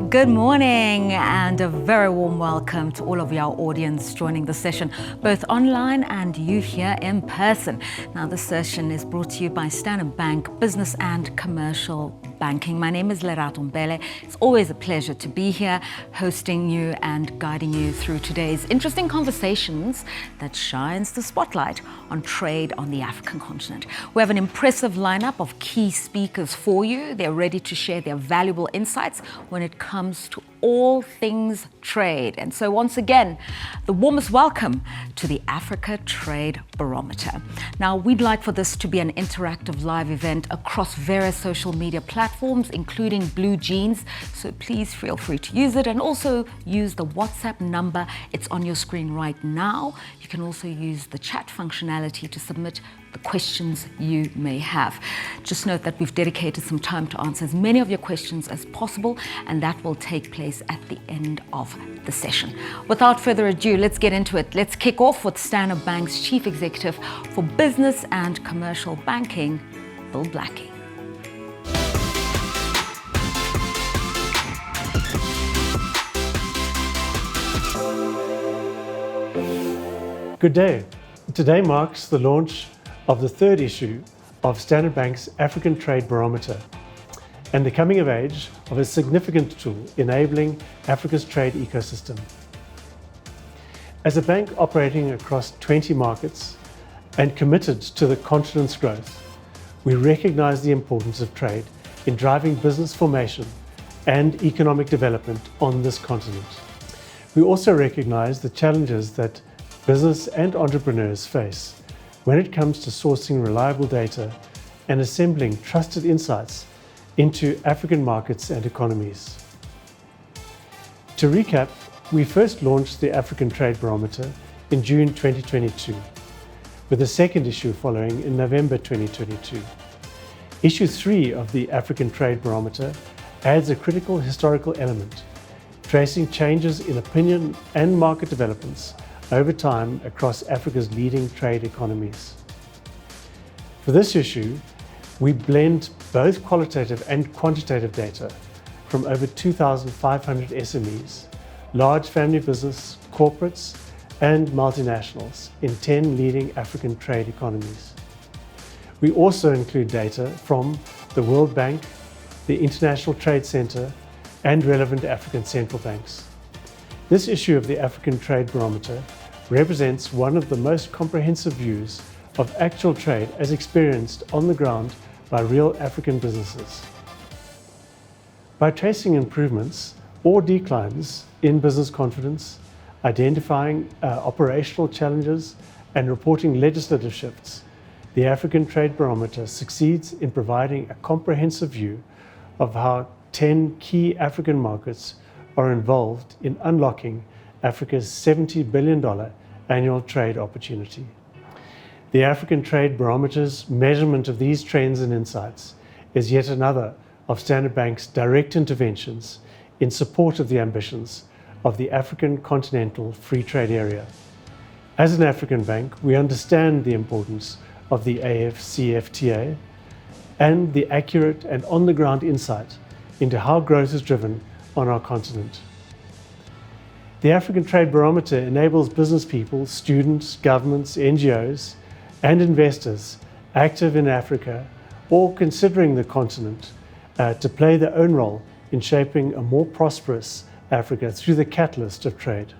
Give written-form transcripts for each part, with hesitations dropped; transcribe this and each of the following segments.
Good morning and a very warm welcome to all of our audience joining the session, both online and you here in person. Now, this session is brought to you by Standard Bank Business and Commercial Banking. My name is Lerato Mbele. It's always a pleasure to be here, hosting you and guiding you through today's interesting conversations that shines the spotlight on trade on the African continent. We have an impressive lineup of key speakers for you. They're ready to share their valuable insights when it comes to all things trade. And so once again, the warmest welcome to the Africa Trade Barometer. Now, we'd like for this to be an interactive live event across various social media platforms, including Blue Jeans. So please feel free to use it and also use the WhatsApp number. It's on your screen right now. You can also use the chat functionality to submit the questions you may have. Just note that we've dedicated some time to answer as many of your questions as possible, and that will take place at the end of the session. Without further ado, let's get into it. Let's kick off with Standard Bank's Chief Executive for Business and Commercial Banking, Bill Blackie. Good day. Today marks the launch of the third issue of Standard Bank's African Trade Barometer and the coming of age of a significant tool enabling Africa's trade ecosystem. As a bank operating across 20 markets and committed to the continent's growth, we recognize the importance of trade in driving business formation and economic development on this continent. We also recognize the challenges that business and entrepreneurs face when it comes to sourcing reliable data and assembling trusted insights into African markets and economies. To recap, we first launched the African Trade Barometer in June 2022, with the second issue following in November 2022. Issue 3 of the African Trade Barometer adds a critical historical element, tracing changes in opinion and market developments over time across Africa's leading trade economies. For this issue, we blend both qualitative and quantitative data from over 2,500 SMEs, large family business, corporates, and multinationals in 10 leading African trade economies. We also include data from the World Bank, the International Trade Center, and relevant African central banks. This issue of the African Trade Barometer represents one of the most comprehensive views of actual trade as experienced on the ground by real African businesses. By tracing improvements or declines in business confidence, identifying operational challenges, and reporting legislative shifts, the African Trade Barometer succeeds in providing a comprehensive view of how 10 key African markets are involved in unlocking Africa's $70 billion annual trade opportunity. The African Trade Barometer's measurement of these trends and insights is yet another of Standard Bank's direct interventions in support of the ambitions of the African Continental Free Trade Area. As an African bank, we understand the importance of the AFCFTA and the accurate and on-the-ground insight into how growth is driven on our continent. The African Trade Barometer enables business people, students, governments, NGOs, and investors active in Africa or considering the continent to play their own role in shaping a more prosperous Africa through the catalyst of trade.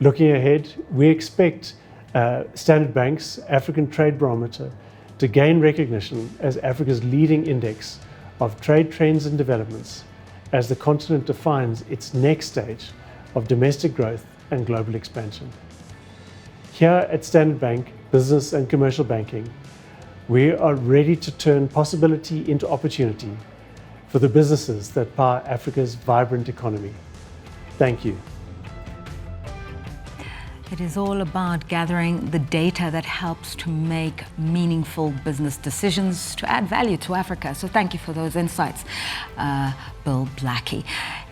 Looking ahead, we expect Standard Bank's African Trade Barometer to gain recognition as Africa's leading index of trade trends and developments as the continent defines its next stage of domestic growth and global expansion. Here at Standard Bank Business and Commercial Banking, we are ready to turn possibility into opportunity for the businesses that power Africa's vibrant economy. Thank you. It is all about gathering the data that helps to make meaningful business decisions to add value to Africa. So thank you for those insights, Bill Blackie.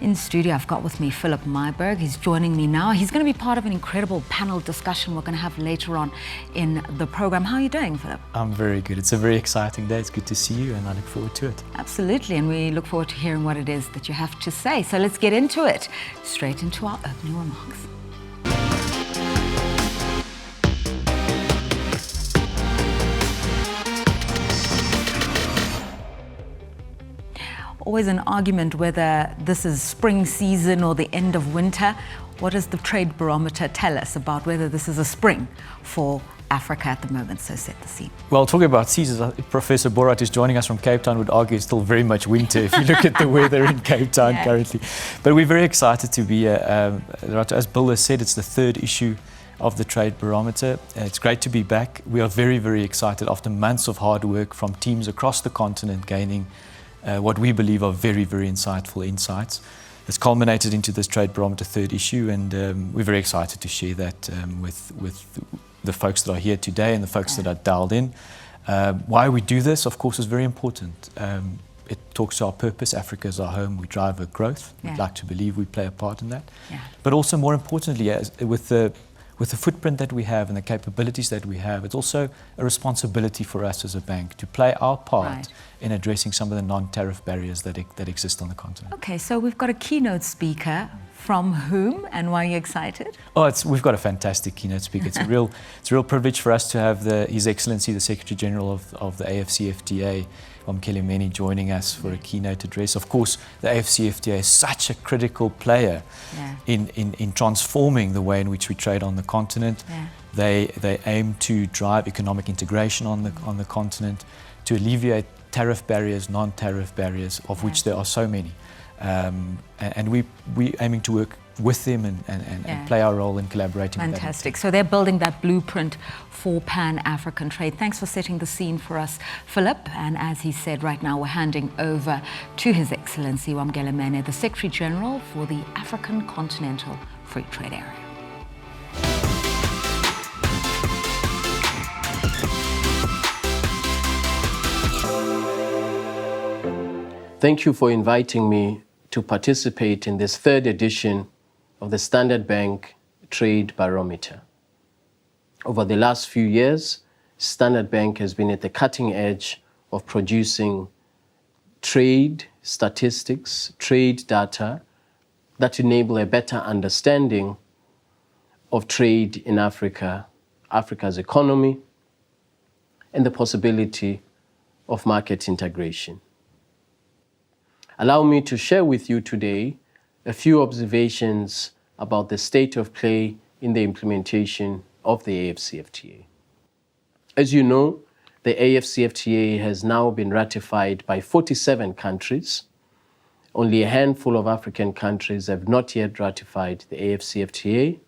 In studio, I've got with me Philip Myberg. He's joining me now. He's going to be part of an incredible panel discussion we're going to have later on in the program. How are you doing, Philip? I'm very good. It's a very exciting day. It's good to see you, and I look forward to it. Absolutely, and we look forward to hearing what it is that you have to say. So let's get into it, straight into our opening remarks. Always an argument whether this is spring season or the end of winter. What does the trade barometer tell us about whether this is a spring for Africa at the moment? So set the scene. Well, talking about seasons, Professor Borat, who's joining us from Cape Town, would argue it's still very much winter if you look at the weather in Cape Town currently. But we're very excited to be here. As Bill has said, it's the third issue of the Trade Barometer. It's great to be back. We are very, very excited after months of hard work from teams across the continent gaining what we believe are very, very insightful insights. It's culminated into this Trade Barometer third issue, and we're very excited to share that with the folks that are here today and the folks that are dialed in. Why we do this, of course, is very important. It talks to our purpose. Africa is our home. We drive our growth. We'd like to believe we play a part in that. But also, more importantly, with the footprint that we have and the capabilities that we have, it's also a responsibility for us as a bank to play our part in addressing some of the non-tariff barriers that exist on the continent. Okay, so we've got a keynote speaker. From whom, and why are you excited? We've got a fantastic keynote speaker. It's a real privilege for us to have His Excellency, the Secretary General of the AFCFTA, Kelemeni, joining us for a keynote address. Of course, the AFCFTA is such a critical player in transforming the way in which we trade on the continent. They aim to drive economic integration on the continent, to alleviate tariff barriers, non-tariff barriers, of which there are so many. And we aiming to work with them and play our role in collaborating. Fantastic. So they're building that blueprint for Pan-African trade. Thanks for setting the scene for us, Philip. And as he said, right now we're handing over to His Excellency Kelemeni, the Secretary General for the African Continental Free Trade Area. Thank you for inviting me to participate in this third edition of the Standard Bank Trade Barometer. Over the last few years, Standard Bank has been at the cutting edge of producing trade statistics, trade data that enable a better understanding of trade in Africa, Africa's economy, and the possibility of market integration. Allow me to share with you today a few observations about the state of play in the implementation of the AFCFTA. As you know, the AFCFTA has now been ratified by 47 countries. Only a handful of African countries have not yet ratified the AFCFTA,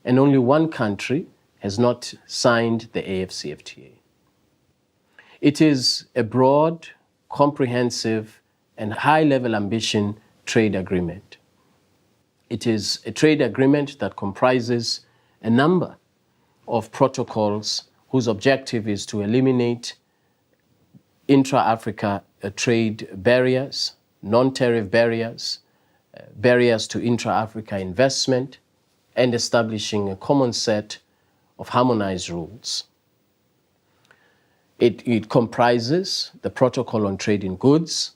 and only one country has not signed the AFCFTA. It is a broad, comprehensive, and high-level ambition trade agreement. It is a trade agreement that comprises a number of protocols whose objective is to eliminate intra-Africa trade barriers, non-tariff barriers, barriers to intra-Africa investment, and establishing a common set of harmonized rules. It comprises the protocol on trade in goods,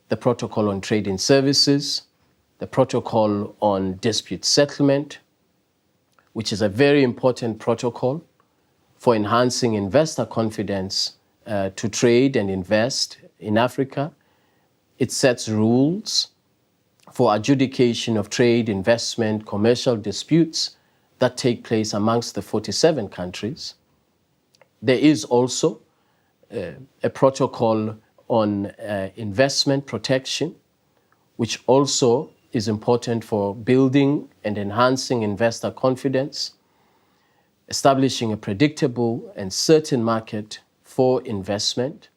the protocol on trade in services, the protocol on dispute settlement, which is a very important protocol for enhancing investor confidence to trade and invest in Africa. It sets rules for adjudication of trade, investment, commercial disputes that take place amongst the 47 countries. There is also a protocol on investment protection, which also is important for building and enhancing investor confidence, establishing a predictable and certain market for investment.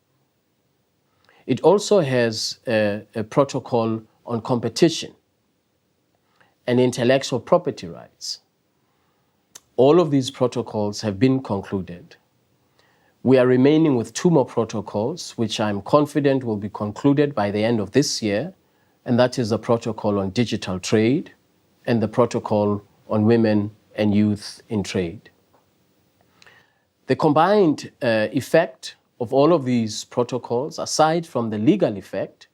It also has a protocol on competition and intellectual property rights. all of these protocols have been concluded. We are remaining with 2 more protocols, which I'm confident will be concluded by the end of this year, and that is the protocol on digital trade and the protocol on women and youth in trade. The combined effect of all of these protocols, aside from the legal effect,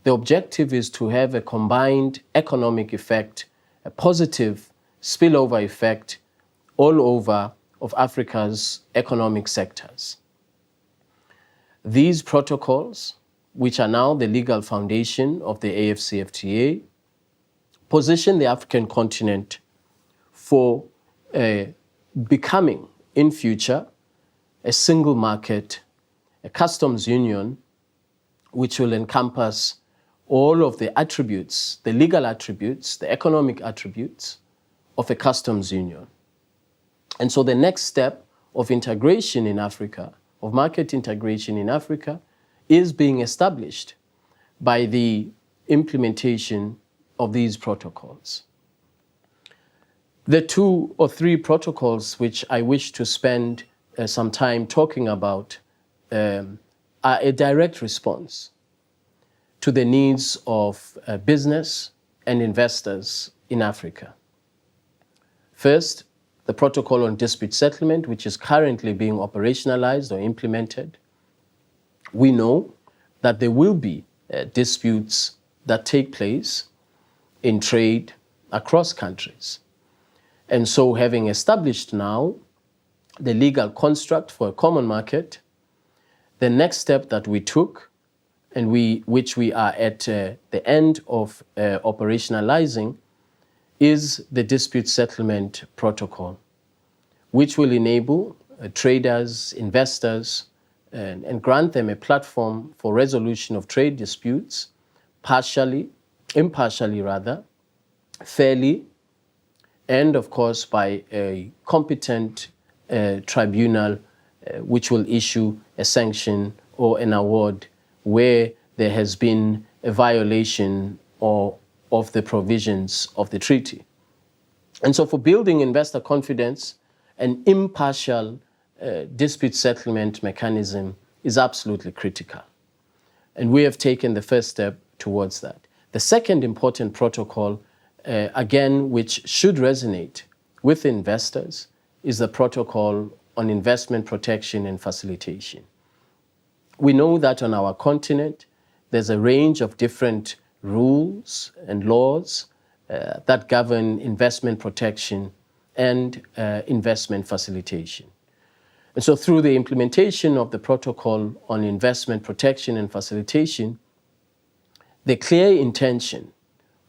the objective is to have a combined economic effect, a positive spillover effect all over of Africa's economic sectors. These protocols, which are now the legal foundation of the AFCFTA, position the African continent for becoming, in future, a single market, a customs union, which will encompass all of the attributes, the legal attributes, the economic attributes of a customs union. And so the next step of integration in Africa, of market integration in Africa, is being established by the implementation of these protocols. The 2 or 3 protocols which I wish to spend some time talking about are a direct response to the needs of business and investors in Africa. First, the protocol on dispute settlement, which is currently being operationalized or implemented. We know that there will be disputes that take place in trade across countries. And so having established now the legal construct for a common market, the next step that we took, and which we are at the end of operationalizing, is the dispute settlement protocol, which will enable traders, investors, and grant them a platform for resolution of trade disputes, impartially rather, fairly, and of course by a competent tribunal which will issue a sanction or an award where there has been a violation of the provisions of the treaty. And so for building investor confidence, an impartial dispute settlement mechanism is absolutely critical. And we have taken the first step towards that. The second important protocol, again, which should resonate with investors, is the protocol on investment protection and facilitation. We know that on our continent, there's a range of different rules and laws that govern investment protection and investment facilitation. And so through the implementation of the protocol on investment protection and facilitation, the clear intention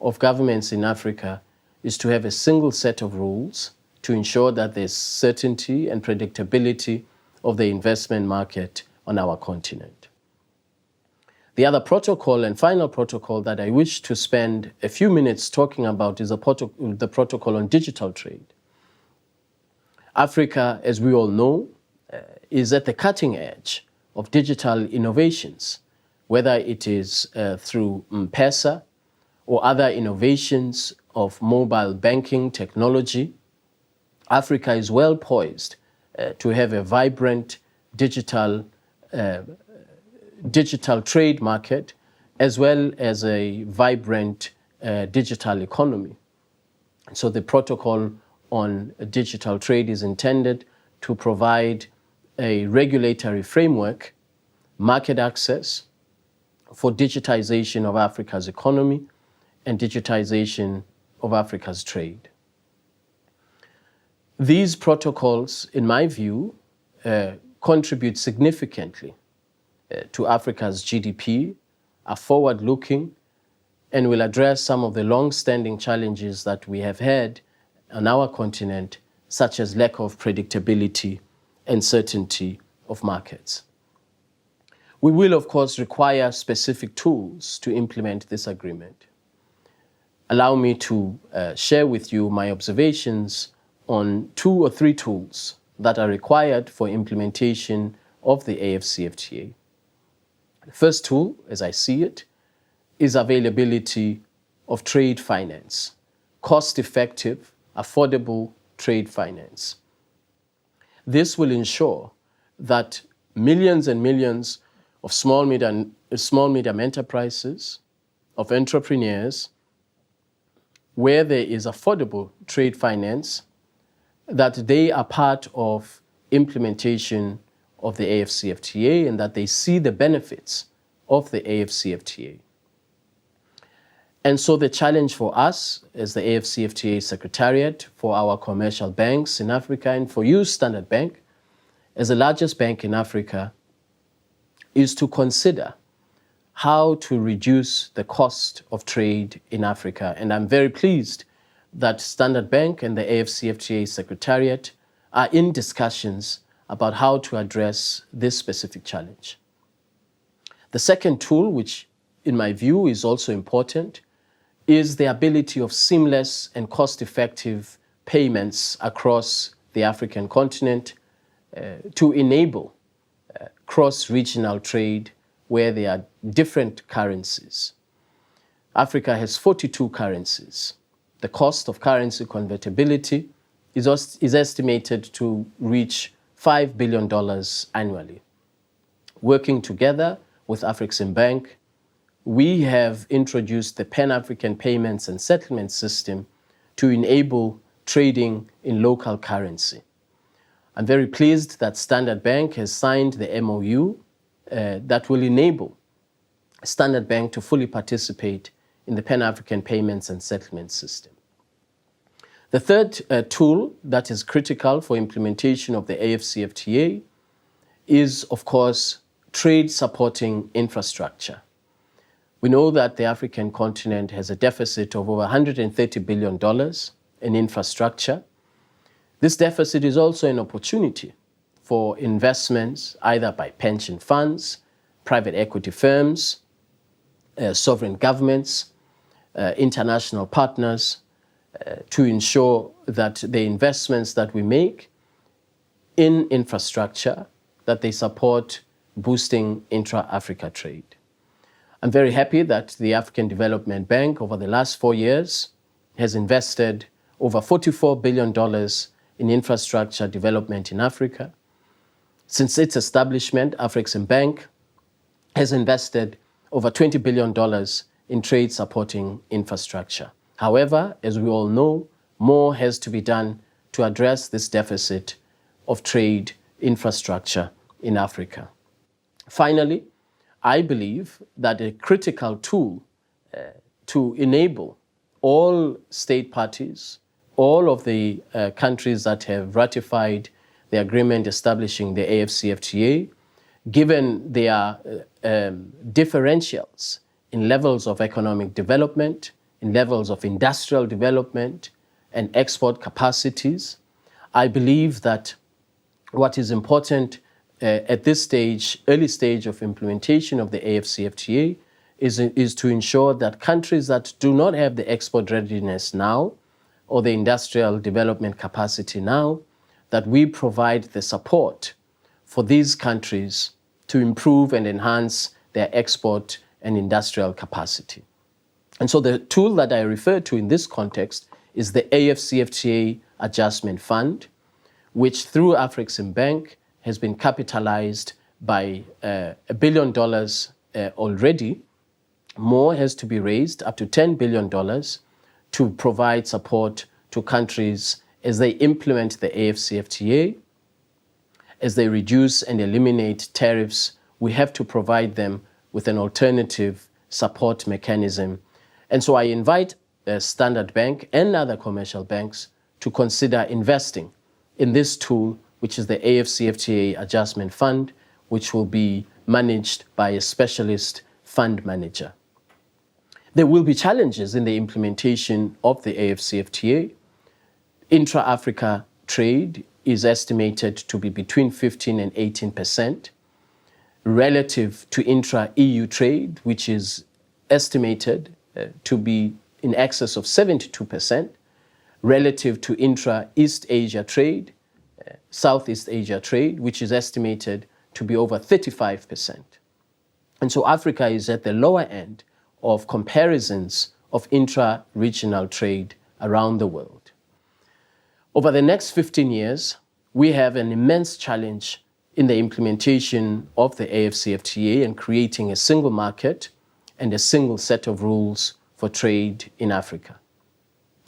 of governments in Africa is to have a single set of rules to ensure that there's certainty and predictability of the investment market on our continent. The other protocol and final protocol that I wish to spend a few minutes talking about is the protocol on digital trade. Africa, as we all know, is at the cutting edge of digital innovations, whether it is through M-Pesa or other innovations of mobile banking technology. Africa is well poised to have a vibrant digital trade market, as well as a vibrant digital economy. So the protocol on digital trade is intended to provide a regulatory framework, market access for digitization of Africa's economy and digitization of Africa's trade. These protocols, in my view, contribute significantly to Africa's GDP, are forward-looking, and will address some of the long-standing challenges that we have had on our continent, such as lack of predictability and certainty of markets. We will, of course, require specific tools to implement this agreement. Allow me to share with you my observations on 2 or 3 tools that are required for implementation of the AFCFTA. The first tool, as I see it, is availability of trade finance, cost-effective, affordable trade finance. This will ensure that millions and millions of small medium enterprises, of entrepreneurs, where there is affordable trade finance, that they are part of implementation of the AFCFTA and that they see the benefits of the AFCFTA. And so the challenge for us as the AFCFTA Secretariat, for our commercial banks in Africa, and for you, Standard Bank, as the largest bank in Africa, is to consider how to reduce the cost of trade in Africa. And I'm very pleased that Standard Bank and the AFCFTA Secretariat are in discussions about how to address this specific challenge. The second tool, which in my view is also important, is the ability of seamless and cost-effective payments across the African continent to enable cross-regional trade where there are different currencies. Africa has 42 currencies. The cost of currency convertibility is estimated to reach $5 billion annually. Working together with Afreximbank, we have introduced the Pan-African Payments and Settlement System to enable trading in local currency. I'm very pleased that Standard Bank has signed the MOU that will enable Standard Bank to fully participate in the Pan-African Payments and Settlement System. The third tool that is critical for implementation of the AFCFTA is, of course, trade supporting infrastructure. We know that the African continent has a deficit of over $130 billion in infrastructure. This deficit is also an opportunity for investments either by pension funds, private equity firms, sovereign governments, international partners, to ensure that the investments that we make in infrastructure, that they support boosting intra-Africa trade. I'm very happy that the African Development Bank over the last 4 years has invested over $44 billion in infrastructure development in Africa. Since its establishment, Afreximbank has invested over $20 billion in trade supporting infrastructure. However, as we all know, more has to be done to address this deficit of trade infrastructure in Africa. Finally, I believe that a critical tool to enable all state parties, all of the countries that have ratified the agreement establishing the AFCFTA, given their differentials in levels of economic development, in levels of industrial development and export capacities, I believe that what is important at this stage, early stage of implementation of the AFCFTA, is to ensure that countries that do not have the export readiness now or the industrial development capacity now, that we provide the support for these countries to improve and enhance their export and industrial capacity. And so the tool that I refer to in this context is the AFCFTA Adjustment Fund, which through Afreximbank has been capitalized by $1 billion already. More has to be raised, up to $10 billion, to provide support to countries as they implement the AFCFTA, as they reduce and eliminate tariffs. We have to provide them with an alternative support mechanism. And so I invite Standard Bank and other commercial banks to consider investing in this tool, which is the AFCFTA Adjustment Fund, which will be managed by a specialist fund manager. There will be challenges in the implementation of the AFCFTA. Intra-Africa trade is estimated to be between 15 and 18%, relative to intra-EU trade, which is estimated to be in excess of 72%, relative to intra-East Asia trade, Southeast Asia trade, which is estimated to be over 35%. And so Africa is at the lower end of comparisons of intra-regional trade around the world. Over the next 15 years, we have an immense challenge in the implementation of the AfCFTA and creating a single market and a single set of rules for trade in Africa.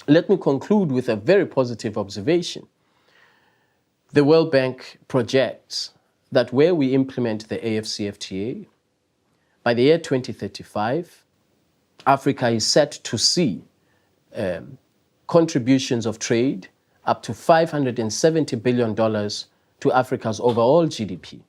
Let me conclude with a very positive observation. The World Bank projects that where we implement the AfCFTA, by the year 2035, Africa is set to see contributions of trade up to $570 billion to Africa's overall GDP.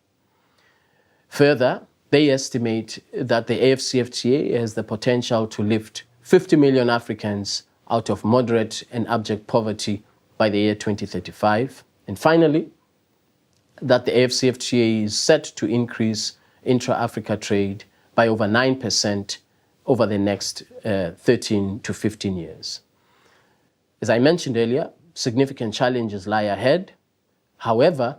Further, they estimate that the AfCFTA has the potential to lift 50 million Africans out of moderate and abject poverty by the year 2035. And finally, that the AfCFTA is set to increase intra-Africa trade by over 9% over the next 13 to 15 years. As I mentioned earlier, significant challenges lie ahead. However,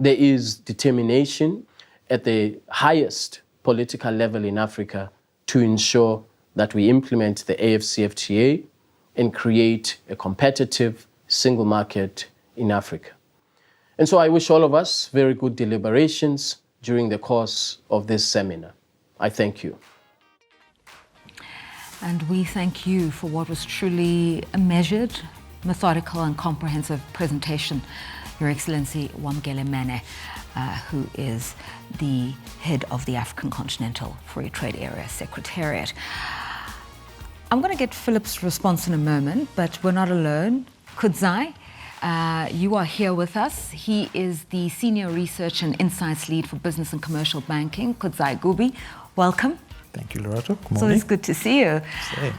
there is determination at the highest political level in Africa to ensure that we implement the AfCFTA and create a competitive single market in Africa. And so I wish all of us very good deliberations during the course of this seminar. I thank you. And we thank you for what was truly a measured, methodical and comprehensive presentation, Your Excellency Wamgele Mene, who is the head of the African Continental Free Trade Area Secretariat. I'm going to get Philip's response in a moment, but we're not alone. Kudzai, you are here with us. He is the Senior Research and Insights Lead for Business and Commercial Banking. Kudzai Gubi, welcome. Thank you, Lerato. Good So morning. it's good to see you. Same.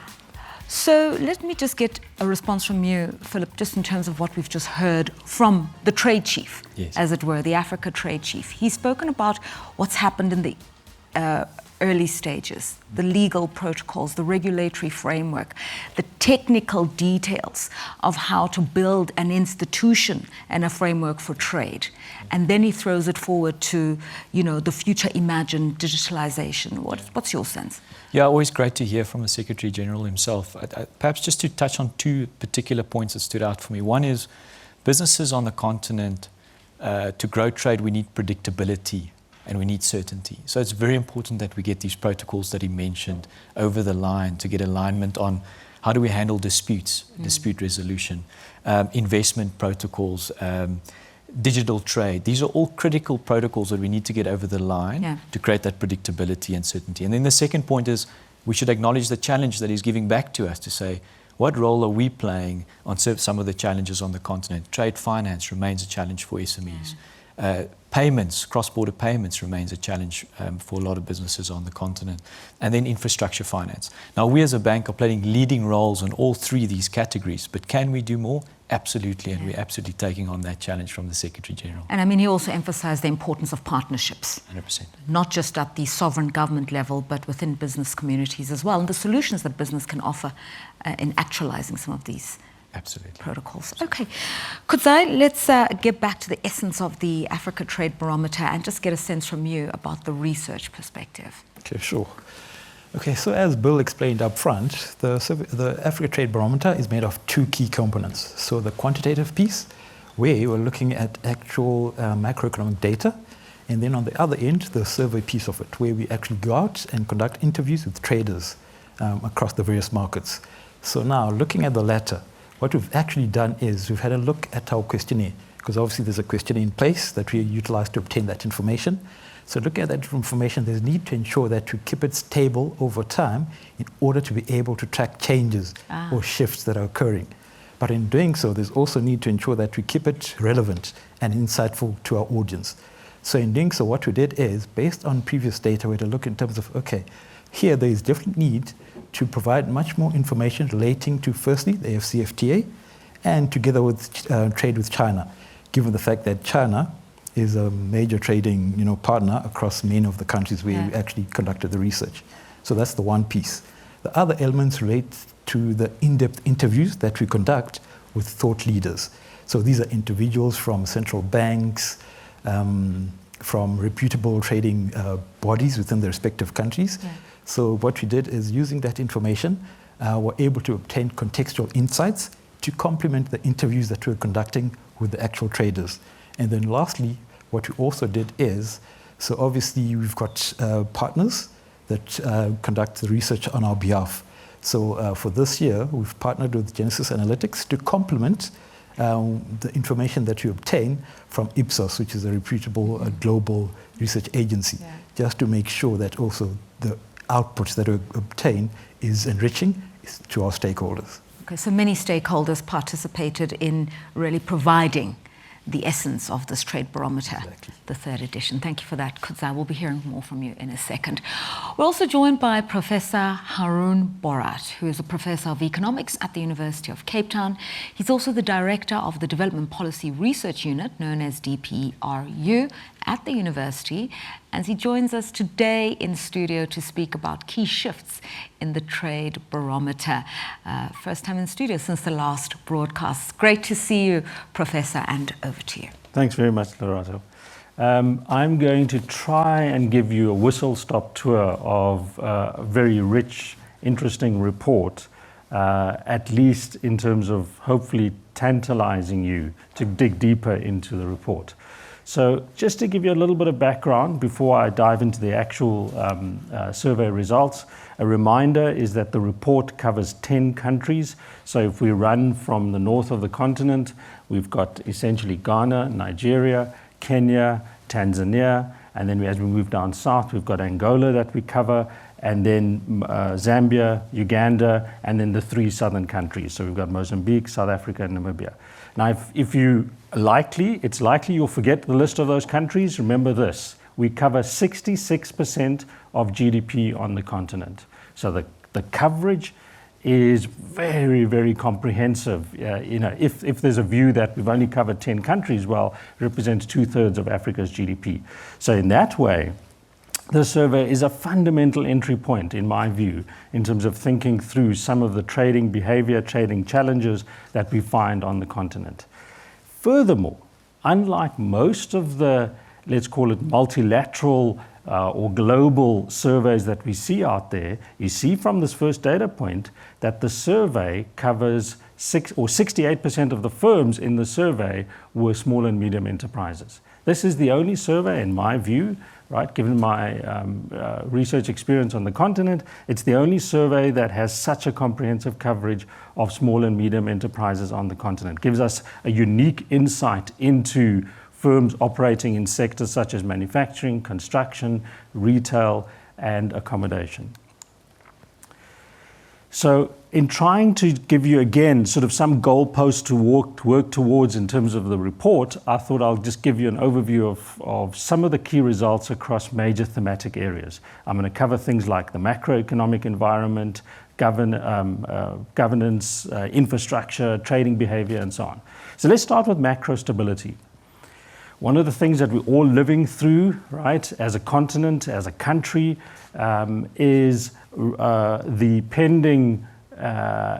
So let me just get a response from you, Philip, just in terms of what we've just heard from the trade chief, Yes. as it were, the Africa trade chief. He's spoken about what's happened in the early stages, the legal protocols, the regulatory framework, the technical details of how to build an institution and a framework for trade. And then he throws it forward to, the future imagined digitalization. What's your sense? Yeah, always great to hear from the Secretary General himself. Perhaps just to touch on two particular points that stood out for me. One is businesses on the continent, to grow trade, we need predictability and we need certainty. So it's very important that we get these protocols that he mentioned over the line to get alignment on how do we handle disputes, dispute resolution, investment protocols, digital trade. These are all critical protocols that we need to get over the line to create that predictability and certainty. And then the second point is we should acknowledge the challenge that he's giving back to us to say, what role are we playing on some of the challenges on the continent? Trade finance remains a challenge for SMEs. Payments, cross-border payments remains a challenge for a lot of businesses on the continent. And then infrastructure finance. Now, we as a bank are playing leading roles in all three of these categories, but can we do more? Absolutely, and we're absolutely taking on that challenge from the Secretary General. And I mean, he also emphasized the importance of partnerships. 100%. Not just at the sovereign government level, but within business communities as well, and the solutions that business can offer in actualizing some of these Absolutely. protocols. Okay. Kudzai, let's get back to the essence of the Africa Trade Barometer and just get a sense from you about the research perspective. Okay, sure. Okay, so as Bill explained up front, the Africa Trade Barometer is made of two key components. So the quantitative piece, where we're looking at actual macroeconomic data, and then on the other end, the survey piece of it, where we actually go out and conduct interviews with traders across the various markets. So now, looking at the latter, what we've actually done is we've had a look at our questionnaire, because obviously there's a questionnaire in place that we utilize to obtain that information. So looking at that information, there's need to ensure that we keep it stable over time in order to be able to track changes or shifts that are occurring. But in doing so, there's also need to ensure that we keep it relevant and insightful to our audience. So in doing so, what we did is, based on previous data, we had to look in terms of, okay, here there is definitely need to provide much more information relating to, firstly, the AfCFTA, and together with trade with China, given the fact that China is a major trading partner across many of the countries where we actually conducted the research. So that's the one piece. The other elements relate to the in-depth interviews that we conduct with thought leaders. So these are individuals from central banks, from reputable trading bodies within the respective countries. Yeah. So what we did is, using that information, we're able to obtain contextual insights to complement the interviews that we're conducting with the actual traders. And then lastly, what we also did is, so obviously we've got partners that conduct the research on our behalf. So for this year, we've partnered with Genesis Analytics to complement the information that we obtain from Ipsos, which is a reputable global research agency, just to make sure that also the outputs that we obtain is enriching to our stakeholders. Okay, so many stakeholders participated in really providing the essence of this trade barometer, Exactly. the third edition. Thank you for that, Kudzai. We'll be hearing more from you in a second. We're also joined by Professor Haroon Borat, who is a professor of economics at the University of Cape Town. He's also the director of the Development Policy Research Unit, known as DPRU, at the university, and he joins us today in studio to speak about key shifts in the trade barometer. First time in studio since the last broadcast. Great to see you, Professor, and over to you. Thanks very much, Lorato. I'm going to try and give you a whistle-stop tour of a very rich, interesting report, at least in terms of hopefully tantalizing you to dig deeper into the report. So just to give you a little bit of background before I dive into the actual survey results, a reminder is that the report covers 10 countries. So if we run from the north of the continent, we've got essentially Ghana, Nigeria, Kenya, Tanzania, and then as we move down south, we've got Angola that we cover, and then Zambia, Uganda, and then the 3 southern countries. So we've got Mozambique, South Africa, and Namibia. Now, it's likely you'll forget the list of those countries. Remember this, we cover 66% of GDP on the continent. So the coverage is very, very comprehensive. If there's a view that we've only covered 10 countries, well, it represents 2/3 of Africa's GDP. So in that way, the survey is a fundamental entry point, in my view, in terms of thinking through some of the trading behavior, trading challenges that we find on the continent. Furthermore, unlike most of the, let's call it multilateral or global surveys that we see out there, you see from this first data point that the survey covers 68% of the firms in the survey were small and medium enterprises. This is the only survey, in my view, right, given my research experience on the continent, it's the only survey that has such a comprehensive coverage of small and medium enterprises on the continent. It gives us a unique insight into firms operating in sectors such as manufacturing, construction, retail, and accommodation. So in trying to give you, again, sort of some goalposts to work towards in terms of the report, I thought I'll just give you an overview of some of the key results across major thematic areas. I'm going to cover things like the macroeconomic environment, governance, infrastructure, trading behavior, and so on. So let's start with macro stability. One of the things that we're all living through, right, as a continent, as a country, is the pending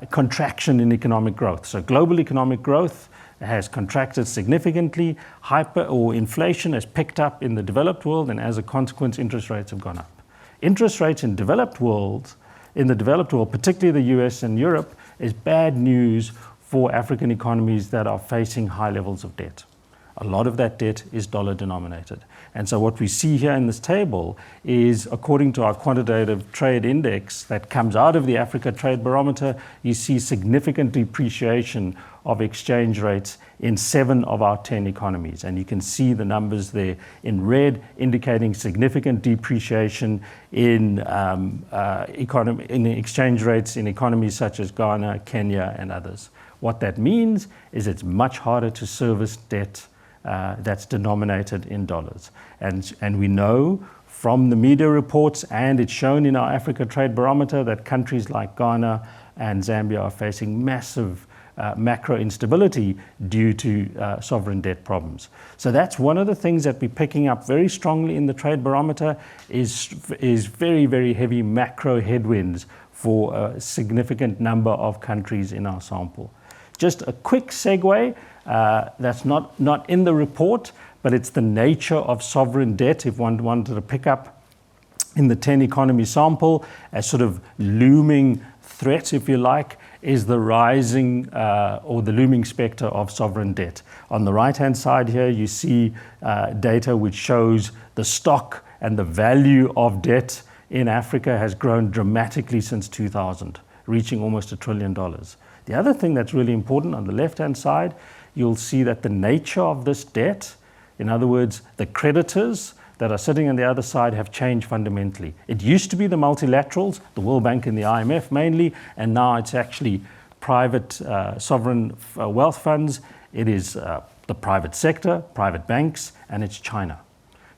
contraction in economic growth. So global economic growth has contracted significantly. Inflation has picked up in the developed world, and as a consequence, interest rates have gone up. Interest rates in the developed world, particularly the US and Europe, is bad news for African economies that are facing high levels of debt. A lot of that debt is dollar denominated. And so what we see here in this table is, according to our quantitative trade index that comes out of the Africa Trade Barometer, you see significant depreciation of exchange rates in 7 of our 10 economies. And you can see the numbers there in red, indicating significant depreciation in exchange rates in economies such as Ghana, Kenya, and others. What that means is it's much harder to service debt that's denominated in dollars. And we know from the media reports, and it's shown in our Africa Trade Barometer, that countries like Ghana and Zambia are facing massive macro instability due to sovereign debt problems. So that's one of the things that we're picking up very strongly in the Trade Barometer is very, very heavy macro headwinds for a significant number of countries in our sample. Just a quick segue, that's not in the report, but it's the nature of sovereign debt, if one wanted to pick up in the 10 economy sample, as sort of looming threat, if you like, is the rising or the looming spectre of sovereign debt. On the right-hand side here, you see data which shows the stock and the value of debt in Africa has grown dramatically since 2000, reaching almost $1 trillion. The other thing that's really important on the left-hand side, you'll see that the nature of this debt, in other words, the creditors that are sitting on the other side have changed fundamentally. It used to be the multilaterals, the World Bank and the IMF mainly, and now it's actually private sovereign wealth funds. It is the private sector, private banks, and it's China.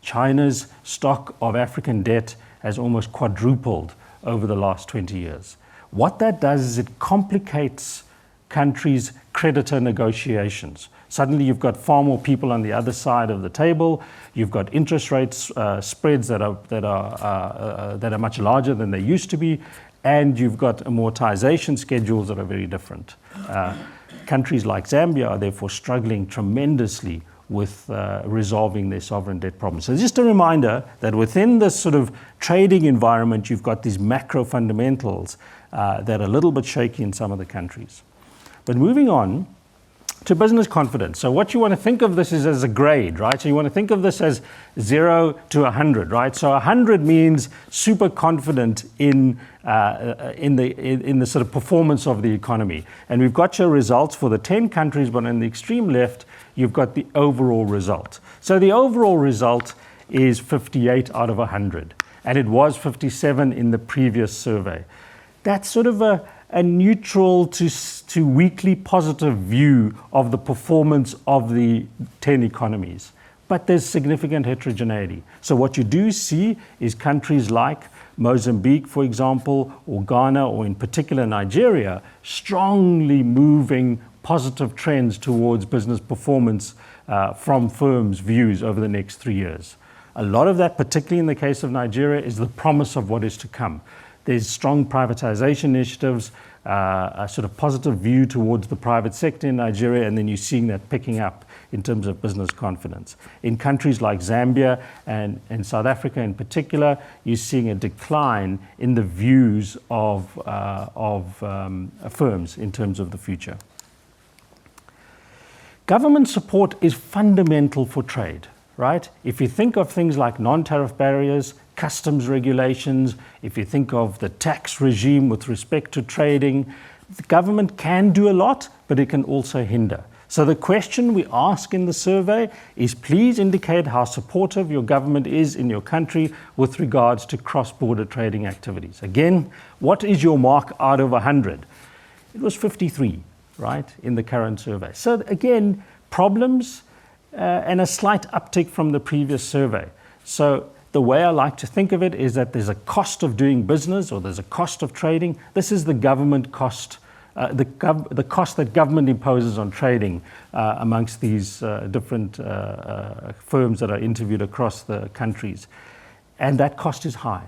China's stock of African debt has almost quadrupled over the last 20 years. What that does is it complicates countries' creditor negotiations. Suddenly you've got far more people on the other side of the table. You've got interest rates spreads that are much larger than they used to be, and you've got amortization schedules that are very different. Countries like Zambia are therefore struggling tremendously with resolving their sovereign debt problems. So just a reminder that within this sort of trading environment, you've got these macro fundamentals that are a little bit shaky in some of the countries. But moving on to business confidence. So what you want to think of this is as a grade, right? So you want to think of this as 0 to 100, right? So 100 means super confident in the sort of performance of the economy. And we've got your results for the 10 countries, but on the extreme left, you've got the overall result. So the overall result is 58 out of 100, and it was 57 in the previous survey. That's sort of a neutral to weakly positive view of the performance of the 10 economies. But there's significant heterogeneity. So what you do see is countries like Mozambique, for example, or Ghana, or in particular Nigeria, strongly moving positive trends towards business performance from firms' views over the next 3 years. A lot of that, particularly in the case of Nigeria, is the promise of what is to come. There's strong privatization initiatives, a sort of positive view towards the private sector in Nigeria, and then you're seeing that picking up in terms of business confidence. In countries like Zambia and South Africa in particular, you're seeing a decline in the views of firms in terms of the future. Government support is fundamental for trade, right? If you think of things like non-tariff barriers, customs regulations, if you think of the tax regime with respect to trading, the government can do a lot, but it can also hinder. So the question we ask in the survey is, please indicate how supportive your government is in your country with regards to cross-border trading activities. Again, what is your mark out of 100? It was 53, right, in the current survey. So again, problems and a slight uptick from the previous survey. So the way I like to think of it is that there's a cost of doing business, or there's a cost of trading. This is the government cost, the cost that government imposes on trading amongst these different firms that are interviewed across the countries. And that cost is high.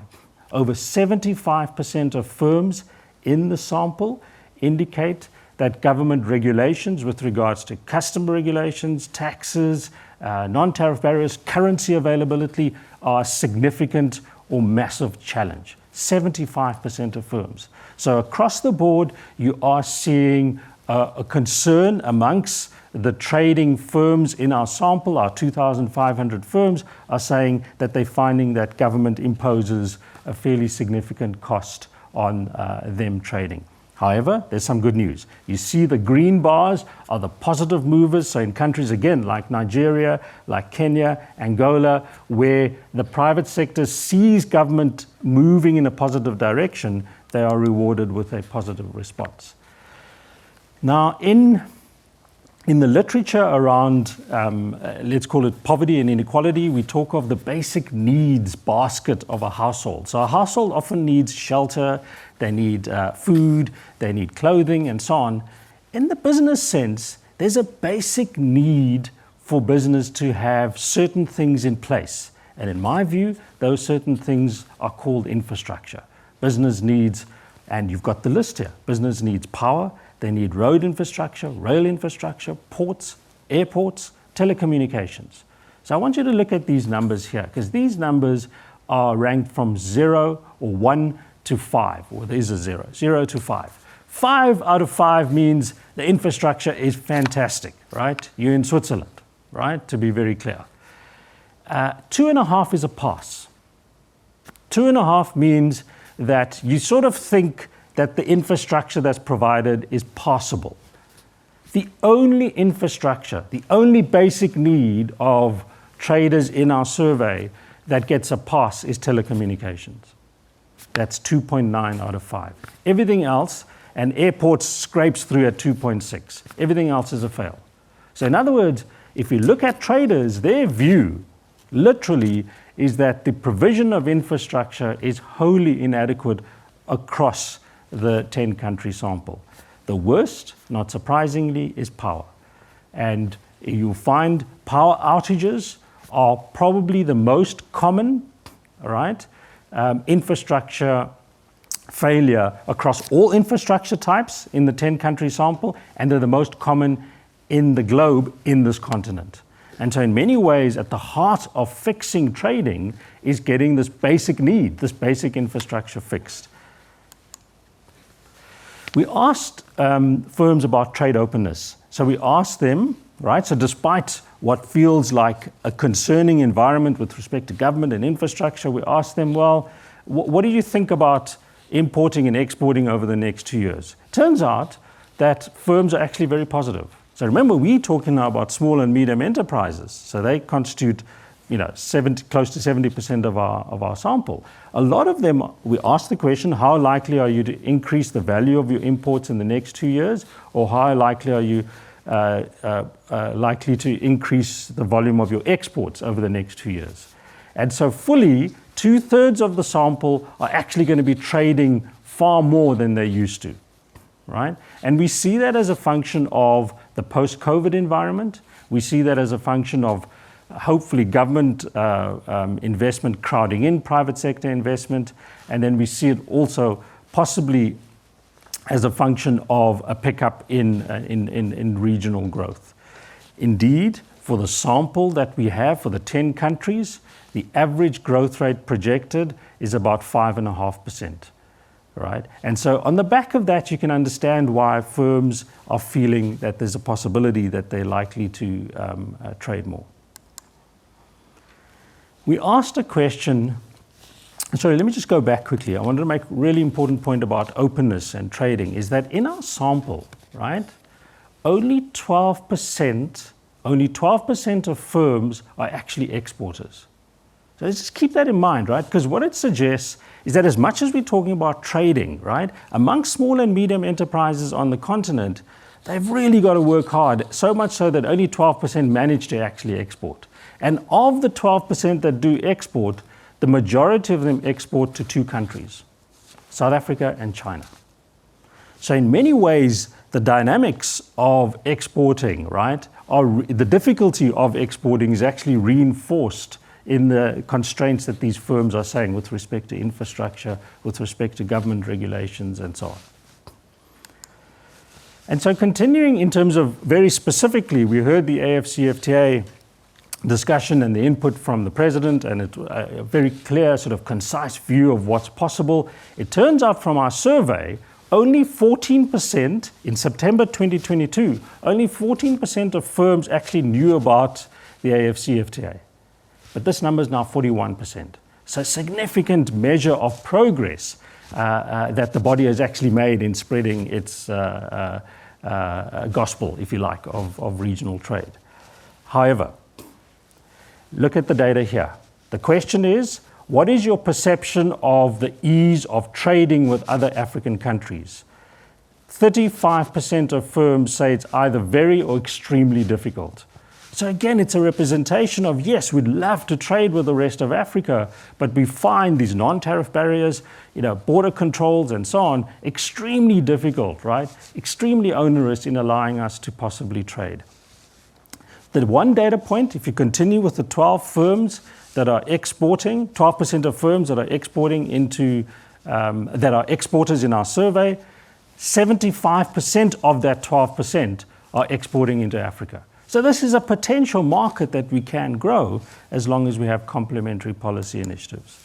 Over 75% of firms in the sample indicate that government regulations with regards to customer regulations, taxes, non-tariff barriers, currency availability are a significant or massive challenge. 75% of firms. So across the board, you are seeing a concern amongst the trading firms in our sample. Our 2,500 firms are saying that they're finding that government imposes a fairly significant cost on them trading. However, there's some good news. You see the green bars are the positive movers. So in countries, again, like Nigeria, like Kenya, Angola, where the private sector sees government moving in a positive direction, they are rewarded with a positive response. Now, in the literature around, let's call it poverty and inequality, we talk of the basic needs basket of a household. So a household often needs shelter, they need food, they need clothing, and so on. In the business sense, there's a basic need for business to have certain things in place. And in my view, those certain things are called infrastructure. Business needs, and you've got the list here, business needs power, they need road infrastructure, rail infrastructure, ports, airports, telecommunications. So I want you to look at these numbers here, because these numbers are ranked from 0 or 1 to 5, or there's a 0 to 5. 5 out of 5 means the infrastructure is fantastic, right? You're in Switzerland, right? To be very clear. 2.5 is a pass. 2.5 means that you sort of think that the infrastructure that's provided is passable. The only infrastructure, the only basic need of traders in our survey that gets a pass is telecommunications. That's 2.9 out of 5. Everything else, and airports scrapes through at 2.6. Everything else is a fail. So in other words, if you look at traders, their view literally is that the provision of infrastructure is wholly inadequate across the 10-country sample. The worst, not surprisingly, is power. And you'll find power outages are probably the most common, all right? Infrastructure failure across all infrastructure types in the 10-country sample, and they're the most common in the globe in this continent. And so in many ways, at the heart of fixing trading is getting this basic need, this basic infrastructure fixed. We asked firms about trade openness. So we asked them, right, so despite what feels like a concerning environment with respect to government and infrastructure, we asked them, well, what do you think about importing and exporting over the next 2 years? Turns out that firms are actually very positive. So remember, we're talking now about small and medium enterprises. So they constitute, close to 70% of our sample. A lot of them, we asked the question, how likely are you to increase the value of your imports in the next 2 years? Or how likely are you likely to increase the volume of your exports over the next 2 years? And so fully, 2/3 of the sample are actually going to be trading far more than they used to, right? And we see that as a function of the post-COVID environment. We see that as a function of hopefully government investment crowding in private sector investment. And then we see it also possibly as a function of a pickup in regional growth. Indeed, for the sample that we have for the 10 countries, the average growth rate projected is about 5.5%, right? And so on the back of that, you can understand why firms are feeling that there's a possibility that they're likely to trade more. We asked a question. Sorry, let me just go back quickly. I wanted to make a really important point about openness and trading, is that in our sample, right, only 12% of firms are actually exporters. So let's just keep that in mind, right? Because what it suggests is that as much as we're talking about trading, right, amongst small and medium enterprises on the continent, they've really got to work hard, so much so that only 12% manage to actually export. And of the 12% that do export, the majority of them export to 2 countries, South Africa and China. So in many ways, the dynamics of exporting, right, the difficulty of exporting is actually reinforced in the constraints that these firms are saying with respect to infrastructure, with respect to government regulations, and so on. And so continuing in terms of very specifically, we heard the AFCFTA discussion and the input from the president, and a very clear sort of concise view of what's possible. It turns out from our survey, only 14% in September 2022, only 14% of firms actually knew about the AFCFTA. But this number is now 41%. So a significant measure of progress that the body has actually made in spreading its gospel, if you like, of regional trade. However, look at the data here. The question is, what is your perception of the ease of trading with other African countries? 35% of firms say it's either very or extremely difficult. So again, it's a representation of, yes, we'd love to trade with the rest of Africa, but we find these non-tariff barriers, border controls and so on, extremely difficult, right? Extremely onerous in allowing us to possibly trade. The one data point, if you continue with the 12 firms that are exporting, 12% of firms that are exporting that are exporters in our survey, 75% of that 12% are exporting into Africa. So this is a potential market that we can grow as long as we have complementary policy initiatives.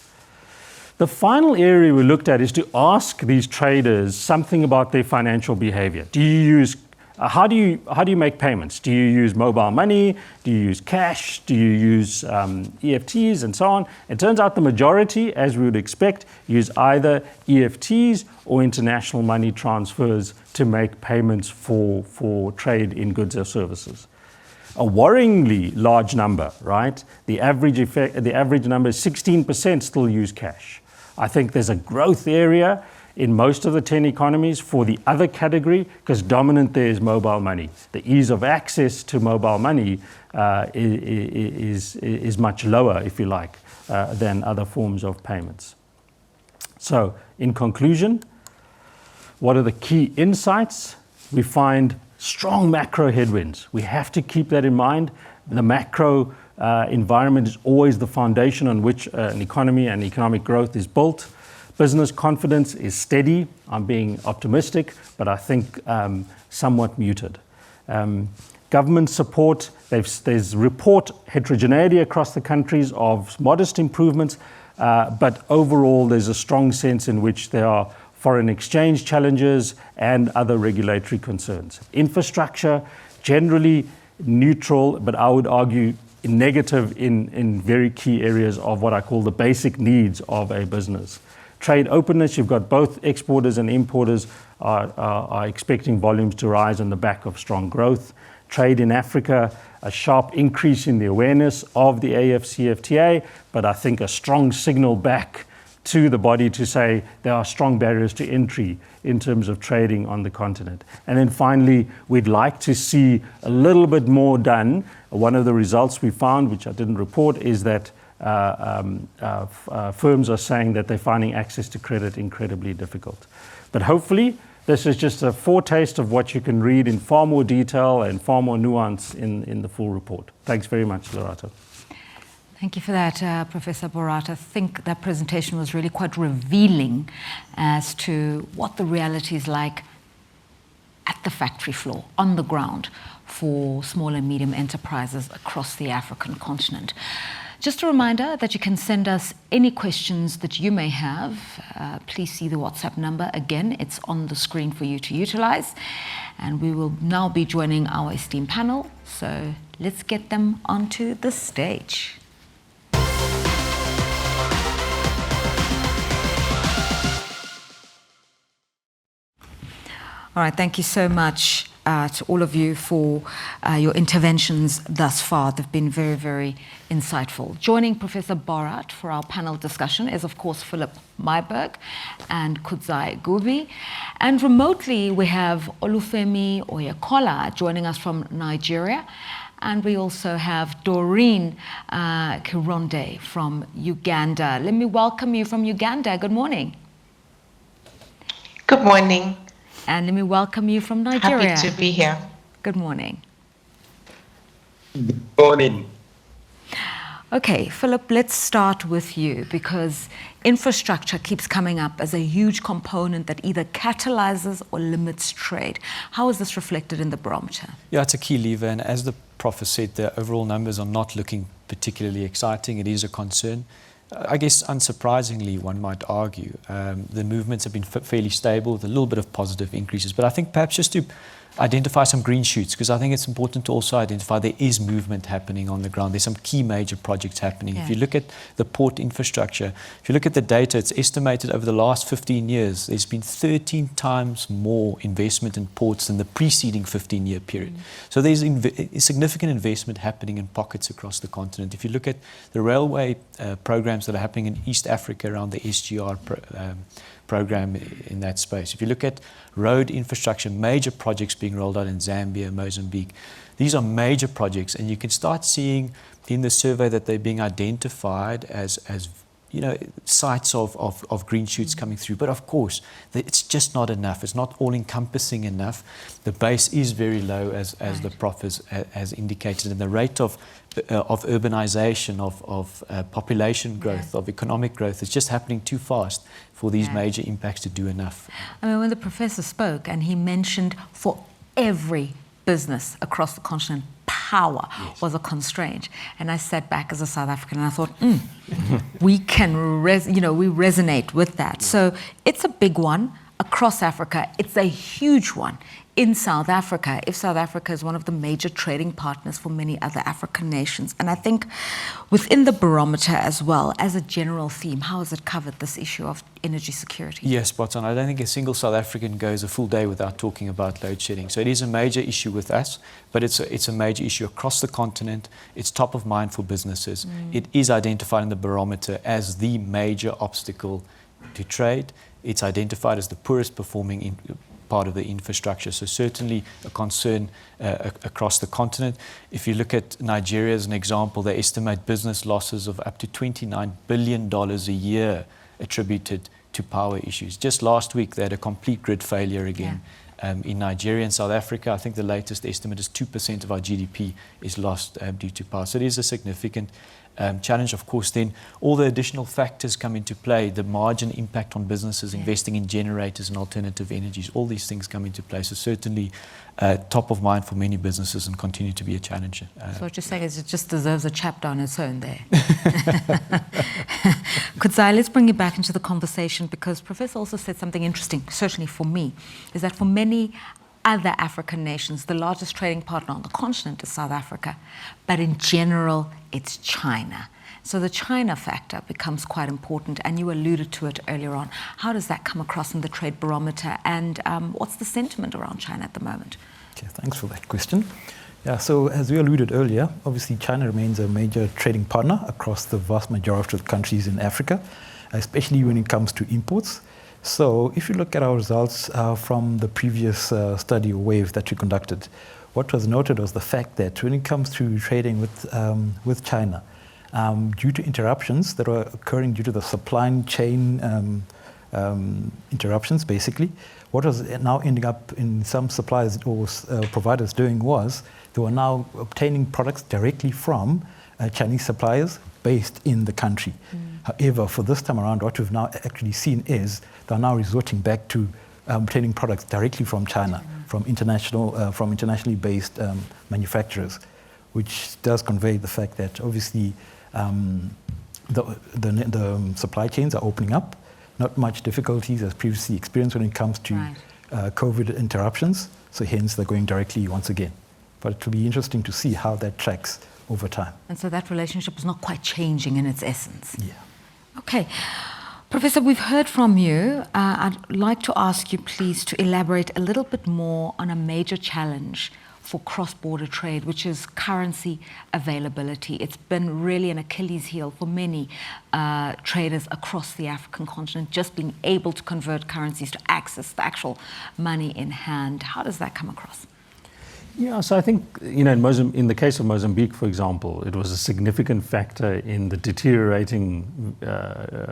The final area we looked at is to ask these traders something about their financial behavior. Do you use how do you make payments? Do you use mobile money? Do you use cash? Do you use EFTs and so on? It turns out the majority, as we would expect, use either EFTs or international money transfers to make payments for trade in goods or services. A worryingly large number, right? The average number is 16% still use cash. I think there's a growth area in most of the 10 economies for the other category, because dominant there is mobile money. The ease of access to mobile money is much lower, if you like, than other forms of payments. So, in conclusion, what are the key insights? We find strong macro headwinds. We have to keep that in mind. The macro environment is always the foundation on which an economy and economic growth is built. Business confidence is steady. I'm being optimistic, but I think somewhat muted. Government support, there's report heterogeneity across the countries of modest improvements, but overall there's a strong sense in which there are foreign exchange challenges and other regulatory concerns. Infrastructure, generally neutral, but I would argue negative in very key areas of what I call the basic needs of a business. Trade openness, you've got both exporters and importers are expecting volumes to rise on the back of strong growth. Trade in Africa, a sharp increase in the awareness of the AFCFTA, but I think a strong signal back to the body to say there are strong barriers to entry in terms of trading on the continent. And then finally, we'd like to see a little bit more done. One of the results we found, which I didn't report, is that firms are saying that they're finding access to credit incredibly difficult. But hopefully, this is just a foretaste of what you can read in far more detail and far more nuance in the full report. Thanks very much, Lorato. Thank you for that, Professor Borat. I think that presentation was really quite revealing as to what the reality is like at the factory floor, on the ground, for small and medium enterprises across the African continent. Just a reminder that you can send us any questions that you may have. Please see the WhatsApp number. Again, it's on the screen for you to utilize. And we will now be joining our esteemed panel. So let's get them onto the stage. All right, thank you so much to all of you for your interventions thus far. They've been very, very insightful. Joining Professor Borat for our panel discussion is, of course, Philip Myberg and Kudzai Gubi. And remotely, we have Olufemi Oyekola joining us from Nigeria. And we also have Doreen Kironde from Uganda. Let me welcome you from Uganda. Good morning. Good morning. And let me welcome you from Nigeria. Happy to be here. Good morning. Good morning. Okay, Philip, let's start with you because infrastructure keeps coming up as a huge component that either catalyzes or limits trade. How is this reflected in the barometer? Yeah, it's a key lever, and as the Prof said, the overall numbers are not looking particularly exciting. It is a concern. I guess unsurprisingly, one might argue, the movements have been fairly stable with a little bit of positive increases. But I think perhaps just to identify some green shoots, because I think it's important to also identify there is movement happening on the ground. There's some key major projects happening. Yeah. If you look at the port infrastructure, if you look at the data, it's estimated over the last 15 years, there's been 13 times more investment in ports than the preceding 15-year period. So there's significant investment happening in pockets across the continent. If you look at the railway programs that are happening in East Africa around the SGR program in that space. If you look at road infrastructure, major projects being rolled out in Zambia, Mozambique, these are major projects, and you can start seeing in the survey that they're being identified as you know, sites of green shoots coming through. But of course, it's just not enough. It's not all-encompassing enough. The base is very low, as the Prof has indicated, and the rate of urbanization, of population growth, of economic growth is just happening too fast for these major impacts to do enough. I mean, when the professor spoke and he mentioned for every business across the continent, power was a constraint. And I sat back as a South African and I thought, we can, we resonate with that. So it's a big one across Africa. It's a huge one in South Africa, if South Africa is one of the major trading partners for many other African nations. And I think within the barometer as well, as a general theme, how has it covered this issue of energy security? Yes, spot on. I don't think a single South African goes a full day without talking about load shedding. So it is a major issue with us, but it's a major issue across the continent. It's top of mind for businesses. It is identified in the barometer as the major obstacle to trade. It's identified as the poorest performing part of the infrastructure. So certainly a concern across the continent. If you look at Nigeria as an example, they estimate business losses of up to $29 billion a year attributed to power issues. Just last week, they had a complete grid failure again. In Nigeria and South Africa, I think the latest estimate is 2% of our GDP is lost due to power. So it is a significant challenge. Of course, then all the additional factors come into play, the margin impact on businesses investing in generators and alternative energies, all these things come into play. So certainly top of mind for many businesses and continue to be a challenge. So what you're saying is it just deserves a chapter on its own there. Kudzai, let's bring you back into the conversation, because Professor also said something interesting, certainly for me, is that for many other African nations, the largest trading partner on the continent is South Africa, but in general, it's China. So the China factor becomes quite important, and you alluded to it earlier on. How does that come across in the trade barometer, and what's the sentiment around China at the moment? Okay, thanks for that question. Yeah, so as we alluded earlier, obviously China remains a major trading partner across the vast majority of countries in Africa, especially when it comes to imports. So if you look at our results from the previous study or wave that we conducted, what was noted was the fact that when it comes to trading with China, due to interruptions that were occurring due to the supply chain interruptions, basically, what was now ending up in some suppliers or providers doing was they were now obtaining products directly from Chinese suppliers based in the country. However, for this time around, what we've now actually seen is they're now resorting back to obtaining products directly from China, from internationally based manufacturers, which does convey the fact that obviously the supply chains are opening up. Not much difficulties as previously experienced when it comes to COVID interruptions, so hence they're going directly once again. But it will be interesting to see how that tracks over time. And so that relationship is not quite changing in its essence. Yeah. Okay. Professor, we've heard from you. I'd like to ask you, please, to elaborate a little bit more on a major challenge for cross-border trade, which is currency availability. It's been really an Achilles heel for many traders across the African continent, just being able to convert currencies to access the actual money in hand. How does that come across? Yeah, so I think, in the case of Mozambique, for example, it was a significant factor in the deteriorating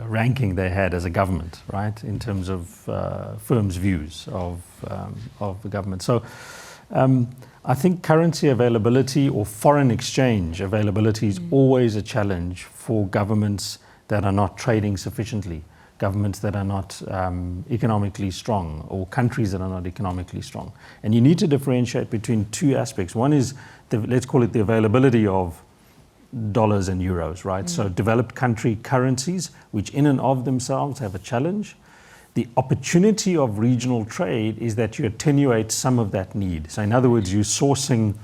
ranking they had as a government, right, in terms of firms' views of the government. So I think currency availability or foreign exchange availability is always a challenge for governments that are not trading sufficiently, governments that are not economically strong, or countries that are not economically strong. And you need to differentiate between two aspects. One is, let's call it the availability of dollars and euros, right? So developed country currencies, which in and of themselves have a challenge. The opportunity of regional trade is that you attenuate some of that need. So in other words, you're sourcing